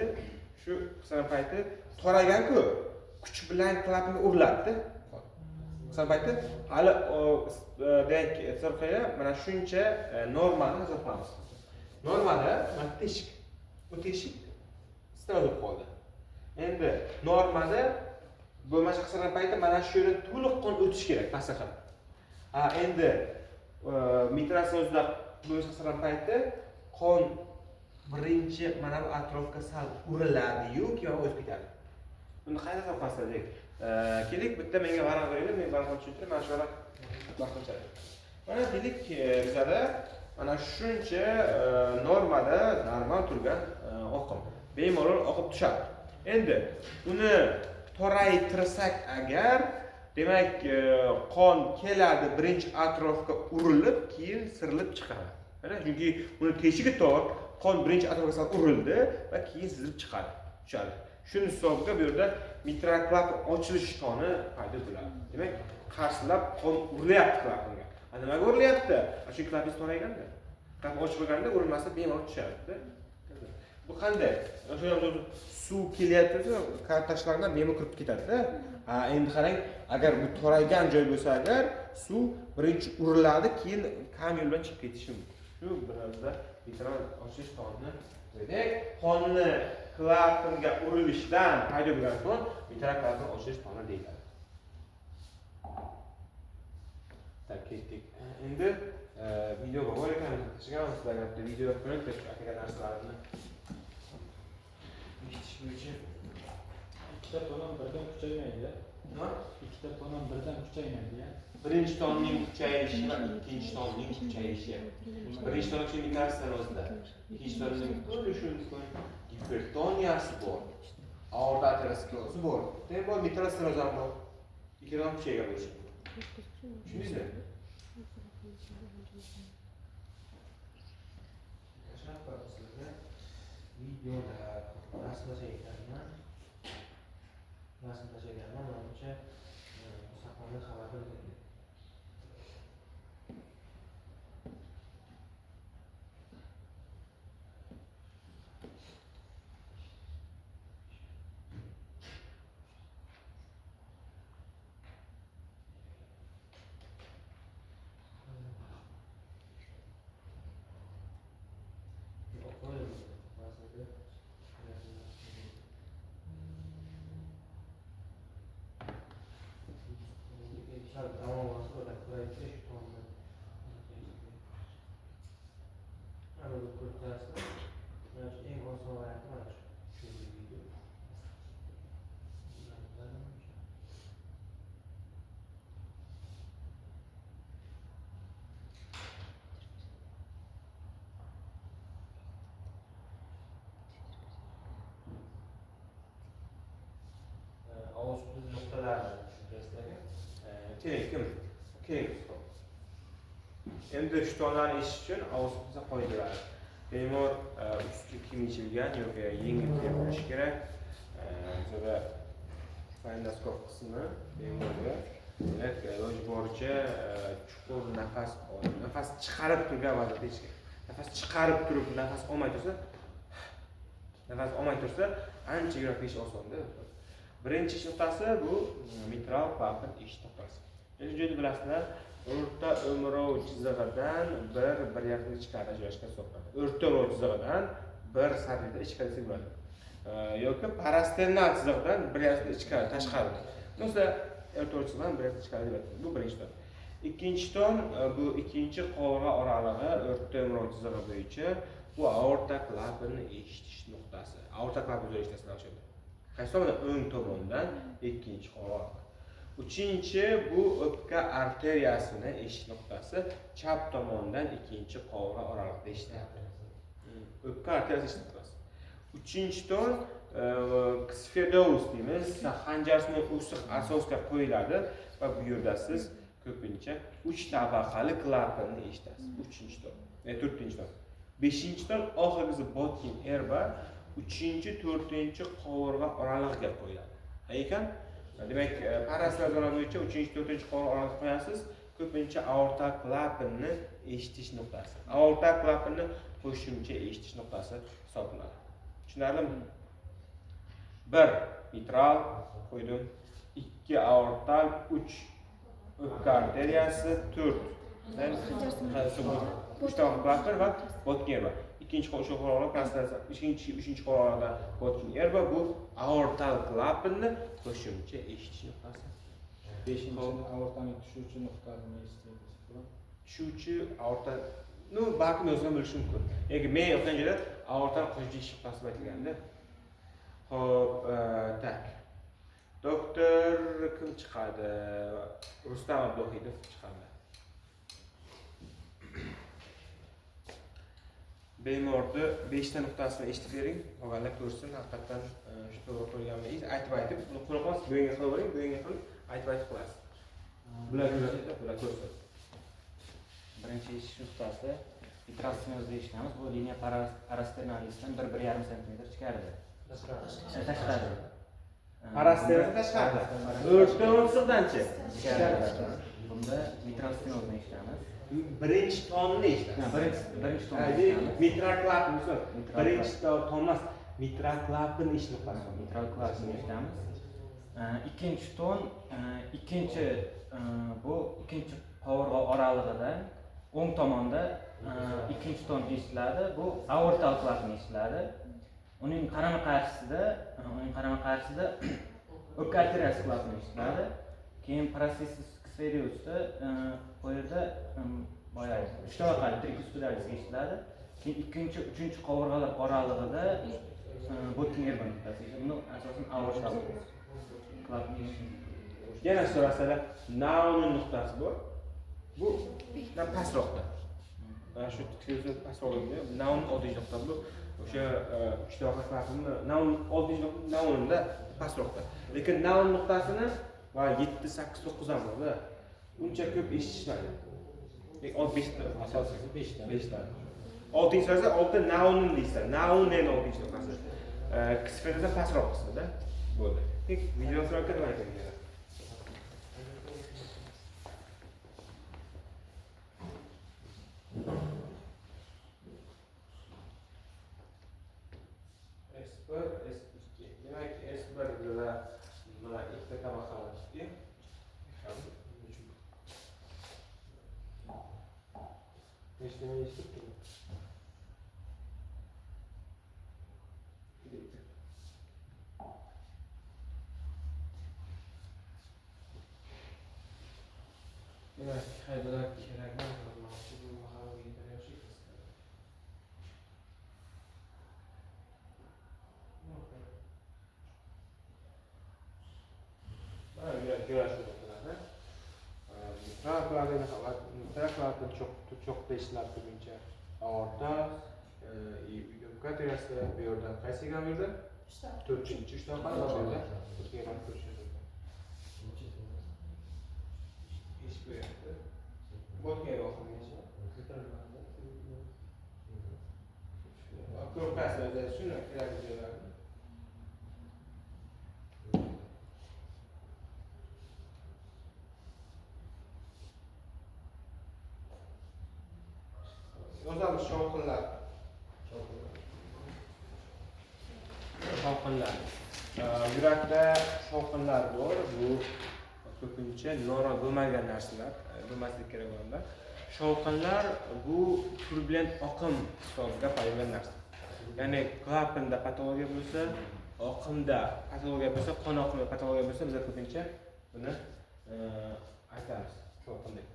shu qisqargan payti to'ragan-ku, kuch bilan klapga uriladi. Qisqargan payti hali demak, hisoblaylar, mana shuncha normani hisoblamiz. Normada mana teshik. Bu teshik stroy qoldi. Endi normada bo'lmacha qisqargan payti mana shu yerdan to'liq qon o'tish kerak pastga qarab. Endi mitral o'zida bo'lmacha qisqargan payti qon birinchi mana bu atrofga sal uriladi-yu, keyin o'tib ketadi. Buni qayerda topasizlar? Keling, bitta menga varaq beringlar, men varaqni tushuntirib, mana shu varaq vaqtinchalik. Mana deylik, bizada mana shuncha normada normal turgan oqim bemalol oqib tushadi. Endi uni toraytirsak agar, demak, qon keladi, birinchi atrofga urilib, keyin sirilib chiqadi. Chunki uni teshigi tor, qon birinchi atrofga urildi va keyin sizib chiqadi. Tushadi. Shuni hisobiga bu yerda mitral klap ochilish toni paydo bo'ladi. Demak, qarshilab qon urilyapti klapga. Nimaga urilyapti? Shu klapni to'rayganda. Klap ochib bo'lganda urilmasa bemalol tushadi. Bu qanday? O'sha suv kelyapti, kartashlardan bemalol kirib ketadi-da. Endi qarang, agar bu to'raygan joy bo'lsa agar, suv birinchi uriladi, keyin kam yo'l bilan chiqib ketishi mumkin. Shu birazda mitral ochilish tonini dedik. Qonni klapga urilishdan paydo bo'lgan ton mitral klapani ochilish toni deyiladi. Ketdik. Endi videoga bor ekan, sizlarga video ko'rib aka narsalarni eshitish bo'yicha ikkita ton ham birdan kuchaymaydi. nima? Ikkita ton ham birdan kuchaymaydi. Birinchi tonning kuchayishi va ikkinchi tonning kuchayishi. Birinchi ton uchun mitral stenozda, ikkinchi tonning bo'lishi mumkin. Hipertoniyasi bor. Aorta aterosklerozi bor. Demak, bu mitral stenoz ham bor. Ikkidan kuchaygan bo'lishi. Tushundingizmi? Videoda rasm tashlaganman. Menimcha saqlangan xabarda bo'ladi. Keling. Endi shu tonlarni eshish uchun avtobusda qoidalar. Bemor usti kiyim yechilgan yoki yengil kiyim bo'lishi kerak. Bizada faendoskop qismi bemorga iloji boricha chuqur nafas olib, nafas chiqarib turgan vaziyatda echish kerak. Nafas chiqarib turib, nafas olmay tursa, ancha yurakish osonda. Birinchi nuqtasi bu mitral klapani ish nuqtasi. Endi joyda bilasizlar, o'rta o'mrov chizig'idan bir yaqin ichkarida joylashgan hisoblanadi. O'rta o'mrov chizig'idan 1 santimetr ichkarida bo'ladi. Yoki parasternal chizig'idan 1 yaqin ichkarida, tashqarida. Bo'lsa, o'rta o'mrov chizig'idan 1 yaqin ichkarida bo'ladi. Bu birinchi ton. Ikkinchi ton bu ikkinchi qovurg'a oralig'i o'rta o'mrov chizig'i bo'yicha bu aorta klapini eshitish nuqtasi. Aorta klapini eshitasiz o'shanda. Qaysi tomondan? O'ng tomondan ikkinchi qovurg'a. Uchinchi bu o'pka arteriyasini eshitish nuqtasi chap tomondan ikkinchi qovurg'a oralig'ida eshitadi. O'pka arteriyasi eshitish nuqtasi. Uchinchi ton ksfedos deymiz, xanjarsni o'siq asosga qo'yiladi va bu yerda siz ko'pincha 3 tabaqali klapanni eshitasiz. 3-ton, 4-ton. 5-ton oxirgisi botkin erba 3-4 qovurg'a oralig'iga qo'yiladi. Ekan, demak, parastazona bo'yicha 3-4 qovurg'a oraligiga qo'yasiz. Ko'pincha aorta klapanni eshitish nuqtasi. Aorta klapanni qo'shimcha eshitish nuqtasi hisoblanadi. Tushunarlimi? 1 mitral qo'ydim, 2 aortal, 3 o'pka arteriyasi, 4 klapan va botkin erba. Ikkinchi qovurg'a konstansiya, uchinchi qovurg'ada botkin erba bu aortal klapanni qo'shimcha eshitish nuqtasi. 5-chi aortaning tushuvchi nuqtasini eshitamiz. Tushuvchi aorta, balkim o'zim bilishim mumkin. Yoki men o'tgan joyda aortani qo'shimcha eshitish nuqtasi aytilganda. Xo'p, tak. Doktor kim chiqadi? Rustam Abduhidov chiqadi. Bemorni 5 ta nuqtasini eshitib bering, qolganlar ko'rsin, haqiqatan shu to'g'ri qo'yganmiz. Aytib, qo'rqmas, bo'yinga qilib bering, aytib qilasiz. Bular ko'rsin. Birinchi eshitish nuqtasi mitral stenozda eshitamiz. Bu liniya parasternalisdan 1-1,5 cm ichkarida. Tashqarida. Parasternal tashqarida. O'rtadan o'tsiqdanchi? Ichkarida. Bunda mitral stenozni eshitamiz. Birinchi tonni eshitamiz. Birinchi tonni eshitamiz. Mitral klapan misol. Birinchi ton emas, mitral klapan eshitib qolasiz. Mitral klapanni eshitamiz. Ikkinchi ton, ikkinchi qovurg'a oralig'ida o'ng tomonda ikkinchi ton eshitiladi. Bu aortal klapan eshitiladi. Uning qarama-qarshisida o'pka arteriyasi klapani eshitiladi. Keyin prosessus ksferiusda bu yerda boya 3 tabaqali trikuspidalis eshitiladi. Keyin ikkinchi, uchinchi qovurg'alar oralig'ida botkin erba nuqtasi. Buni asosan aortal klapan. Yana so'rasalar, Naunning nuqtasi bor. Bu pastroqda. Mana shu tikilsa pastroqda. Naunning 6-nuqta bu. O'sha 3 tabaqali klapanni Naun 6-nuqta pastroqda. Lekin Naun nuqtasini va 7, 8, 9 ham bor-da. Uncha ko'p eshitishmaydi. 5 ta asosiy 5 ta. 6-chi esa 6 Naunning deysiz. Naunning 6-chi nuqtasi. Ksferoza pastroq qismida bo'ldi. Video suratga nima aytadi? S1, S2. Demak, S1 da mana ikkita tabaqali. Demak, haydalar kerakmi? Mitral çok beşler ko'pincha aorta, o'pka arteriyasi bu yerda qaysi ekan bu yerda? 4-chi, 3 tabaqali bu yerda. O'tgan ko'rishadi. Ish qo'yapti. Botgan oxirgacha. Ko'rpasida shuni kerakli joylarni. Yozamiz shovqinlar. Yurakda shovqinlar bor. Bu ko'pincha normal bo'lmagan narsalar, bo'lmaslik kerak bo'lganda. Shovqinlar bu turbulent oqim hisobida paydo bo'lgan narsa. Ya'ni klapanda patologiya bo'lsa, oqimda patologiya bo'lsa, qon oqimi patologiya bo'lsa, biz ko'pincha buni aytamiz shovqin deb.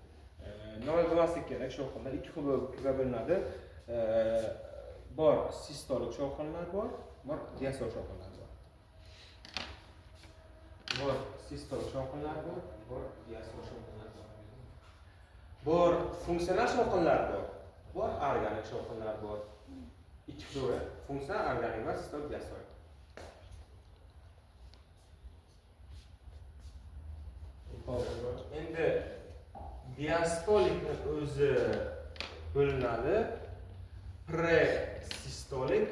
Normal bo'lmaslik kerak shovqinlar ikki xilga bo'linadi. Bor sistolik shovqinlar bor diastolik shovqinlar bor. Bor sistolik shovqinlar bor diastolik shovqinlar bor. Bor funksional shovqinlar bor organik shovqinlar bor. Ikki xil, funksional, organik va sistolik, diastolik. diastolikni o'zi bo'linadi. Presistolik,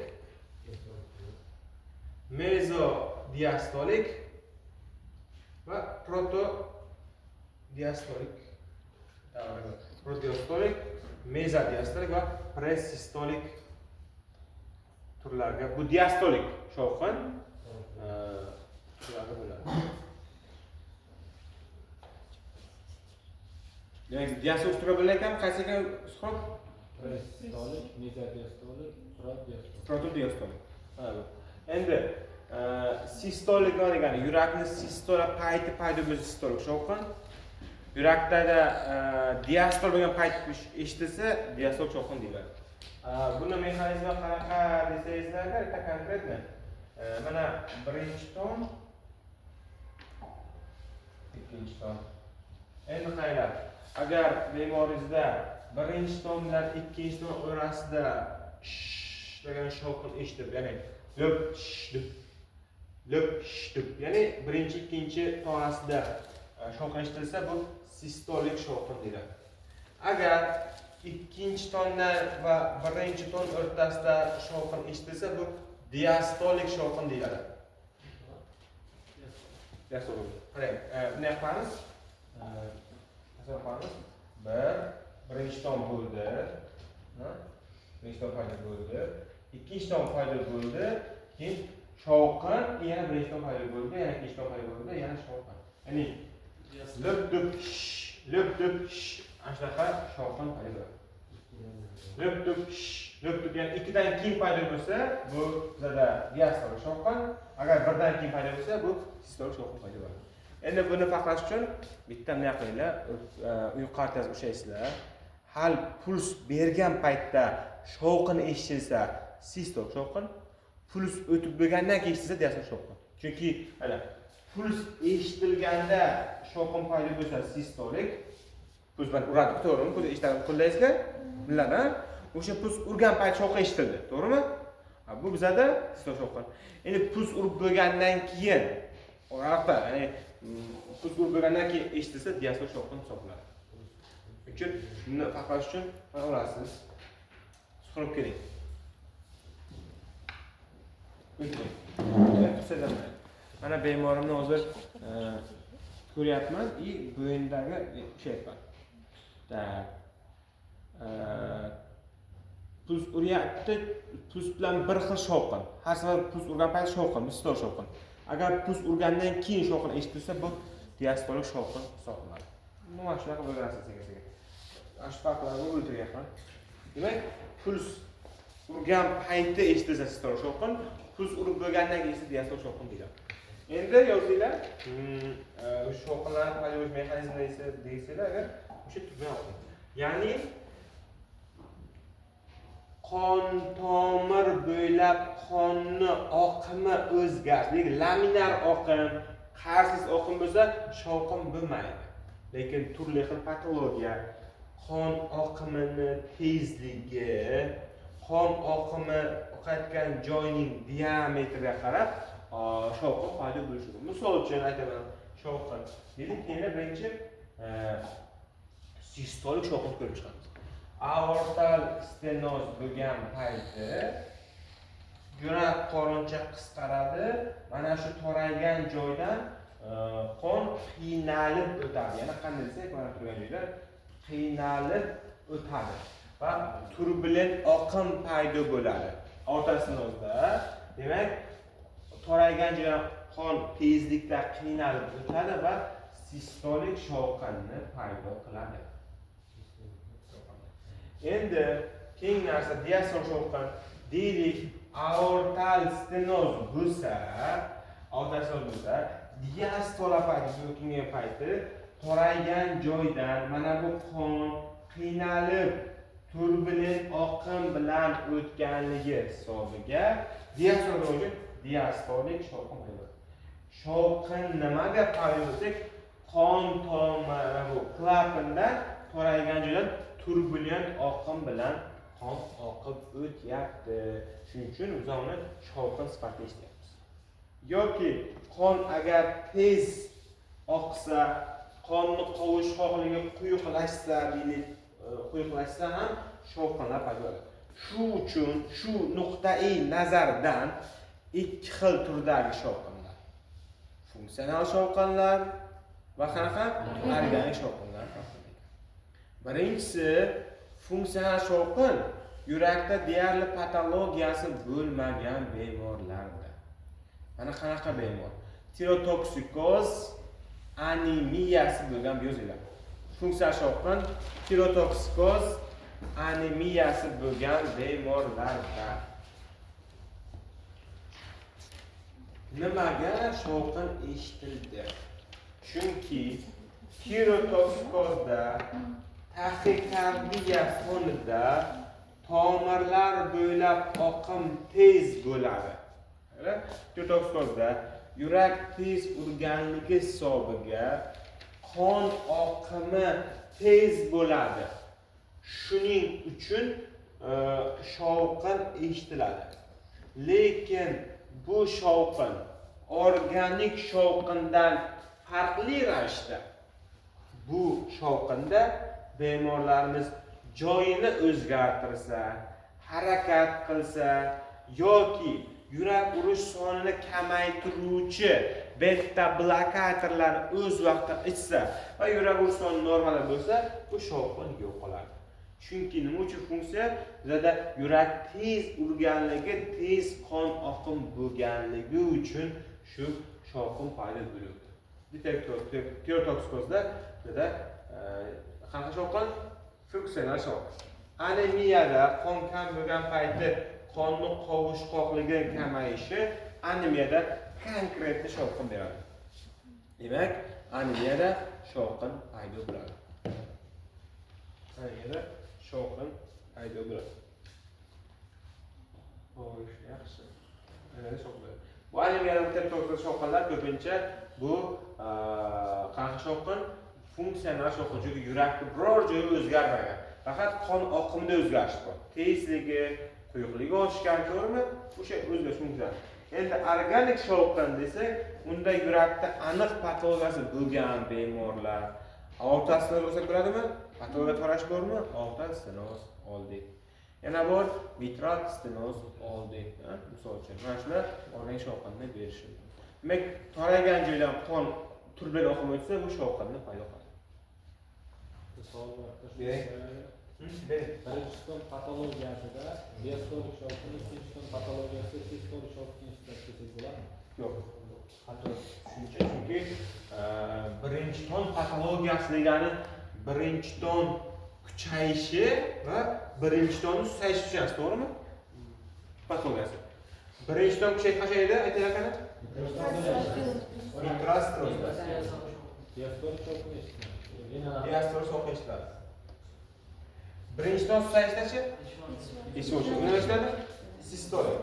mezodiastolik va protodiastolik. Protodiastolik, mezodiastolik va presistolik turlarga bu diastolik shovqin turlarga bo'ladi. Demak, diastolik turga bo'larkan, qaysi ekan suhbat? Presistolik, mezodiastolik, protodiastolik. Protodiastolik. Endi sistolik nima degani? Yurakni sistola payti paydo bo'lsa sistolik shovqin. Yurakdagi diastol bo'lgan payt eshitilsa, diastol shovqin deyiladi. Buni mexanizmi qanaqa desangizlar, bitta konkretni. Mana birinchi ton, ikkinchi ton. Endi qaranglar, agar bemoringizda birinchi ton bilan ikkinchi ton orasida degan shovqin eshitib, ya'ni löp deb, ya'ni birinchi ikkinchi ton orasida shovqin eshitilsa, bu sistolik shovqin deyiladi. Agar ikkinchi tondan va birinchi ton o'rtasida shovqin eshitilsa, bu diastolik shovqin deyiladi. Diastolik. Qarang, bunday qilamiz. Qilamiz. Birinchi ton bo'ldi. Birinchi ton paydo bo'ldi. Ikkinchi ton paydo bo'ldi. Keyin shovqin, yana birinchi ton paydo bo'ldi, yana ikkinchi ton paydo bo'ldi, yana shovqin. Ya'ni löp deb shunaqa shovqin paydo bo'ladi. Löp deb ya'ni ikkidan keyin paydo bo'lsa, bu bizda diastolik shovqin. Agar birdan keyin paydo bo'lsa, bu sistolik shovqin paydo bo'ladi. Endi buni farqlash uchun bitta nima qilinglar, uyqu qartasi ushlaysizlar. Hal puls bergan paytda shovqin eshitilsa, sistolik shovqin. Puls o'tib bo'lgandan keyin eshitilsa, diastolik shovqin. Chunki mana puls eshitilganda shovqin paydo bo'lsa, sistolik. Puls bilan uradi, to'g'rimi? Puls eshitadi, qo'llaysizlar. Biladi. O'sha puls urgan payt shovqin eshitildi, to'g'rimi? Bu bizada sistolik shovqin. Endi puls urib bo'lgandan keyin oraqda, ya'ni puls urib bo'lgandan keyin eshitilsa, diastolik shovqin hisoblanadi. Uchun buni farqlash uchun mana olasiz. Suqib keling. Mana bemorimni hozir ko'ryapman, bo'yindagi shaypan. Puls uryapti, puls bilan bir xil shovqin. Har safar puls urgan payt shovqin, bu sistolik shovqin. Agar puls urgandan keyin shovqin eshitilsa, bu diastolik shovqin hisoblanadi. Mana shunaqa bo'lgansiz sekin-sekin. Ash farqlarni o'ldiryapman. Demak, puls urgan paytda eshitilsa sistolik shovqin, puls urib bo'lgandan keyin esa diastolik shovqin deyiladi. Endi yozinglar, shovqinlarning paydo bo'lish mexanizmini deysizlar, agar o'sha tugmani oling. Ya'ni qon tomir bo'ylab qonni oqimi o'zgardi. Laminar oqim, qarsiz oqim bo'lsa, shovqin bo'lmaydi. Lekin turli xil patologiya, qon oqimini tezligi, qon oqimi oqayotgan joyning diametriga qarab shovqin paydo bo'lishi mumkin. Misol uchun aytaman, shovqin. Dedik, keyin birinchi sistolik shovqin ko'rib chiqamiz. Aortal stenoz bo'lgan payti yurak qorincha qisqaradi. Mana shu toraygan joydan qon qiynalib o'tadi. Yana qanday desak, mana turgan joyda qiynalib o'tadi va turbulent oqim paydo bo'ladi. Aortal stenozda, demak, toraygan joydan qon tezlikda qiynalib o'tadi va sistolik shovqinni paydo qiladi. Endi keyingi narsa diastolik shovqin deylik. Aortal stenoz bo'lsa, diastola payti bo'lgan payti toraygan joydan mana bu qon qiynalib turbulent oqim bilan o'tganligi hisobiga diastolik shovqin paydo bo'ladi. Shovqin nimaga paydo bo'lsa, qon tomiri bu klapandan toraygan joydan turbulent oqim bilan qon oqib o'tyapti. Shuning uchun biz uni shovqin sifatida eshityapmiz. Yoki qon agar tez oqsa, qonni qovushqoqligi quyuqlashsa, quyuqlashsa ham shovqinlar paydo bo'ladi. Shu uchun shu nuqtai nazardan ikki xil turdagi shovqinlar. Funksional shovqinlar va qanaqa organik shovqinlar topiladi. Birinchisi funksional shovqin yurakda deyarli patologiyasi bo'lmagan bemorlarda. Mana qanaqa bemor? Tirotoksikoz, anemiyasi bo'lgan yozinglar. Funksional shovqin, tirotoksikoz, anemiyasi bo'lgan bemorlarda. Nimaga shovqin eshitildi? Chunki tirotoksikozda taxikardiya fonida tomirlar bo'ylab oqim tez bo'ladi. Tirotoksikozda yurak tez urganligi hisobiga qon oqimi tez bo'ladi. Shuning uchun shovqin eshitiladi. Lekin bu shovqin organik shovqindan farqli ravishda. Bu shovqinda bemorlarimiz joyini o'zgartirsa, harakat qilsa yoki yurak urish sonini kamaytiruvchi beta blokatorlar o'z vaqtida ichsa va yurak urish soni normal bo'lsa, bu shovqin yo'q qoladi. Chunki nima uchun funksiya? Bizda yurak tez urganligi, tez qon oqim bo'lganligi uchun shu shovqin paydo bo'ladi. Tirotoksikozda bizda qanaqa shovqin? Funksional shovqin. Anemiyada qon kam bo'lgan payti qonni qovushqoqligi kamayishi anemiyada konkretni shovqin beradi. Demak, anemiyada shovqin paydo bo'ladi. Anemiyada shovqin paydo bo'ladi. Xo'sh, yaxshi. Anemiyada shovqin. Bu anemiyada tirotoksiz shovqinlar ko'pincha bu qanaqa shovqin? Funksional shovqin. Chunki yurakning biror joyi o'zgarmagan. Faqat qon oqimida o'zgarish bor. Tezligi, quyuqligi oshgan ko'rinib, o'sha o'zgarish mumkin. Endi organik shovqin desak, unda yurakda aniq patologiyasi bo'lgan bemorlar, aorta stenoz bo'lsa ko'radimi? Patologiya tarash bormi? Aorta stenoz oldik. Yana bor mitral stenoz oldik. Misol uchun, mana shular organik shovqinni berishi. Demak, taragan joydan qon turbidan oqim o'tsa, bu shovqinni paydo qiladi. Birinchi ton patologiyasida diastolik shovqin, ikkinchi ton patologiyasida sistolik shovqin ishlatilsa bo'ladimi? Yo'q. Hatto shuncha, chunki birinchi ton patologiyasi degani birinchi ton kuchayishi va birinchi tonni susayishi tushunasiz, to'g'rimi? Patologiyasi. Birinchi ton kuchayib qachaydi? Aytinglar qani? Mitral stenoz. Diastolik shovqin eshitiladi. Diastolik shovqin eshitiladi. Birinchi ton susayishdachi? Eshitiladi. Nima eshitiladi? Sistolik.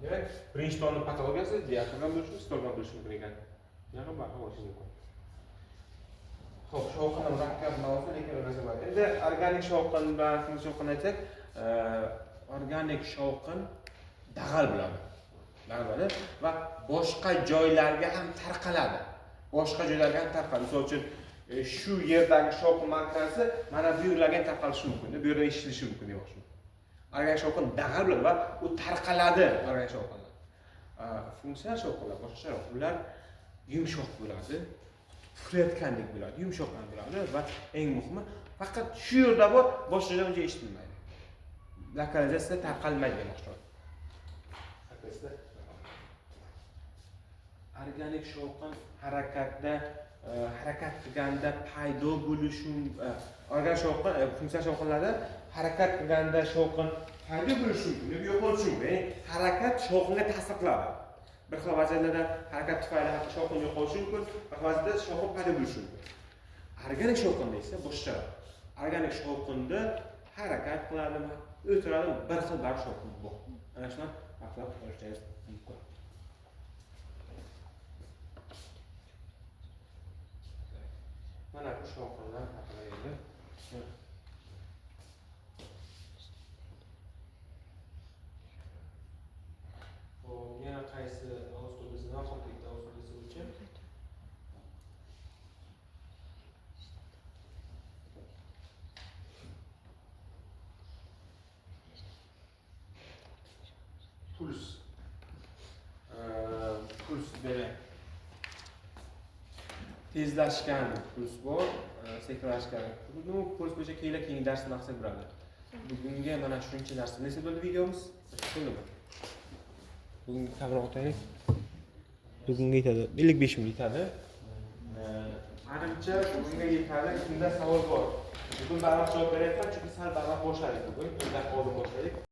Demak, birinchi tonni patologiyasi diastolgan bo'lishi, sistolgan bo'lishi mumkin ekan. Yana bir xavotir mumkin. Xo'p, shovqin murakkab mavzu, lekin o'rgansa bo'ladi. Endi organik shovqin bilan funksional shovqin aytsak, organik shovqin dag'al bo'ladi. Dag'al bo'ladi va boshqa joylarga ham tarqaladi. Boshqa joylarga ham tarqaladi. Misol uchun, shu yerdagi shovqin markazi mana bu yerlarga tarqalishi mumkin, bu yerda eshitilishi mumkin demoqchiman. Organik shovqin dag'al bo'ladi va u tarqaladi organik shovqinlar. Funksional shovqinlar boshqacha, ular yumshoq bo'ladi, puflayotgandek bo'ladi, yumshoq bo'ladi va eng muhimi faqat shu yerda bor, boshqa joyda uncha eshitilmaydi. Lokalizatsiya tarqalmaydi demoqchiman. Organik shovqin harakatda harakat qilganda paydo bo'lishi, organik shovqin, funksional shovqinlarda harakat qilganda shovqin paydo bo'lishi mumkin, yoki yo'q bo'lishi mumkin. Harakat shovqinga ta'sir qiladi. Bir xil vaziyatlarda harakat tufayli hatto shovqin yo'qolishi mumkin, bir xil vaziyatda shovqin paydo bo'lishi mumkin. Organik shovqinda esa boshqa. Organik shovqinda harakat qiladimi, o'tiradimi, bir xil bar shovqin bor. Ana shuni aqlab qo'yishingiz mumkin. Mana bu shovqinlar haqida endi. Yana qaysi avtobusdan qoldik avtobusi uchun? puls. Puls demek. Tezlashgan puls bor, sekinlashgan. Bu puls bo'yicha keyingi darsda maqsad bo'ladi. Bugunga mana shuncha narsa nasib bo'ldi videomiz. Tushundingmi? Bugungi kamera o'taylik. Bugunga yetadi. 55 minut yetadi. Manimcha bugunga yetadi. Kimda savol bor? Bugun barvaqt javob beryapman, chunki sal barvaqt boshladik bugun. Bundan oldin boshladik.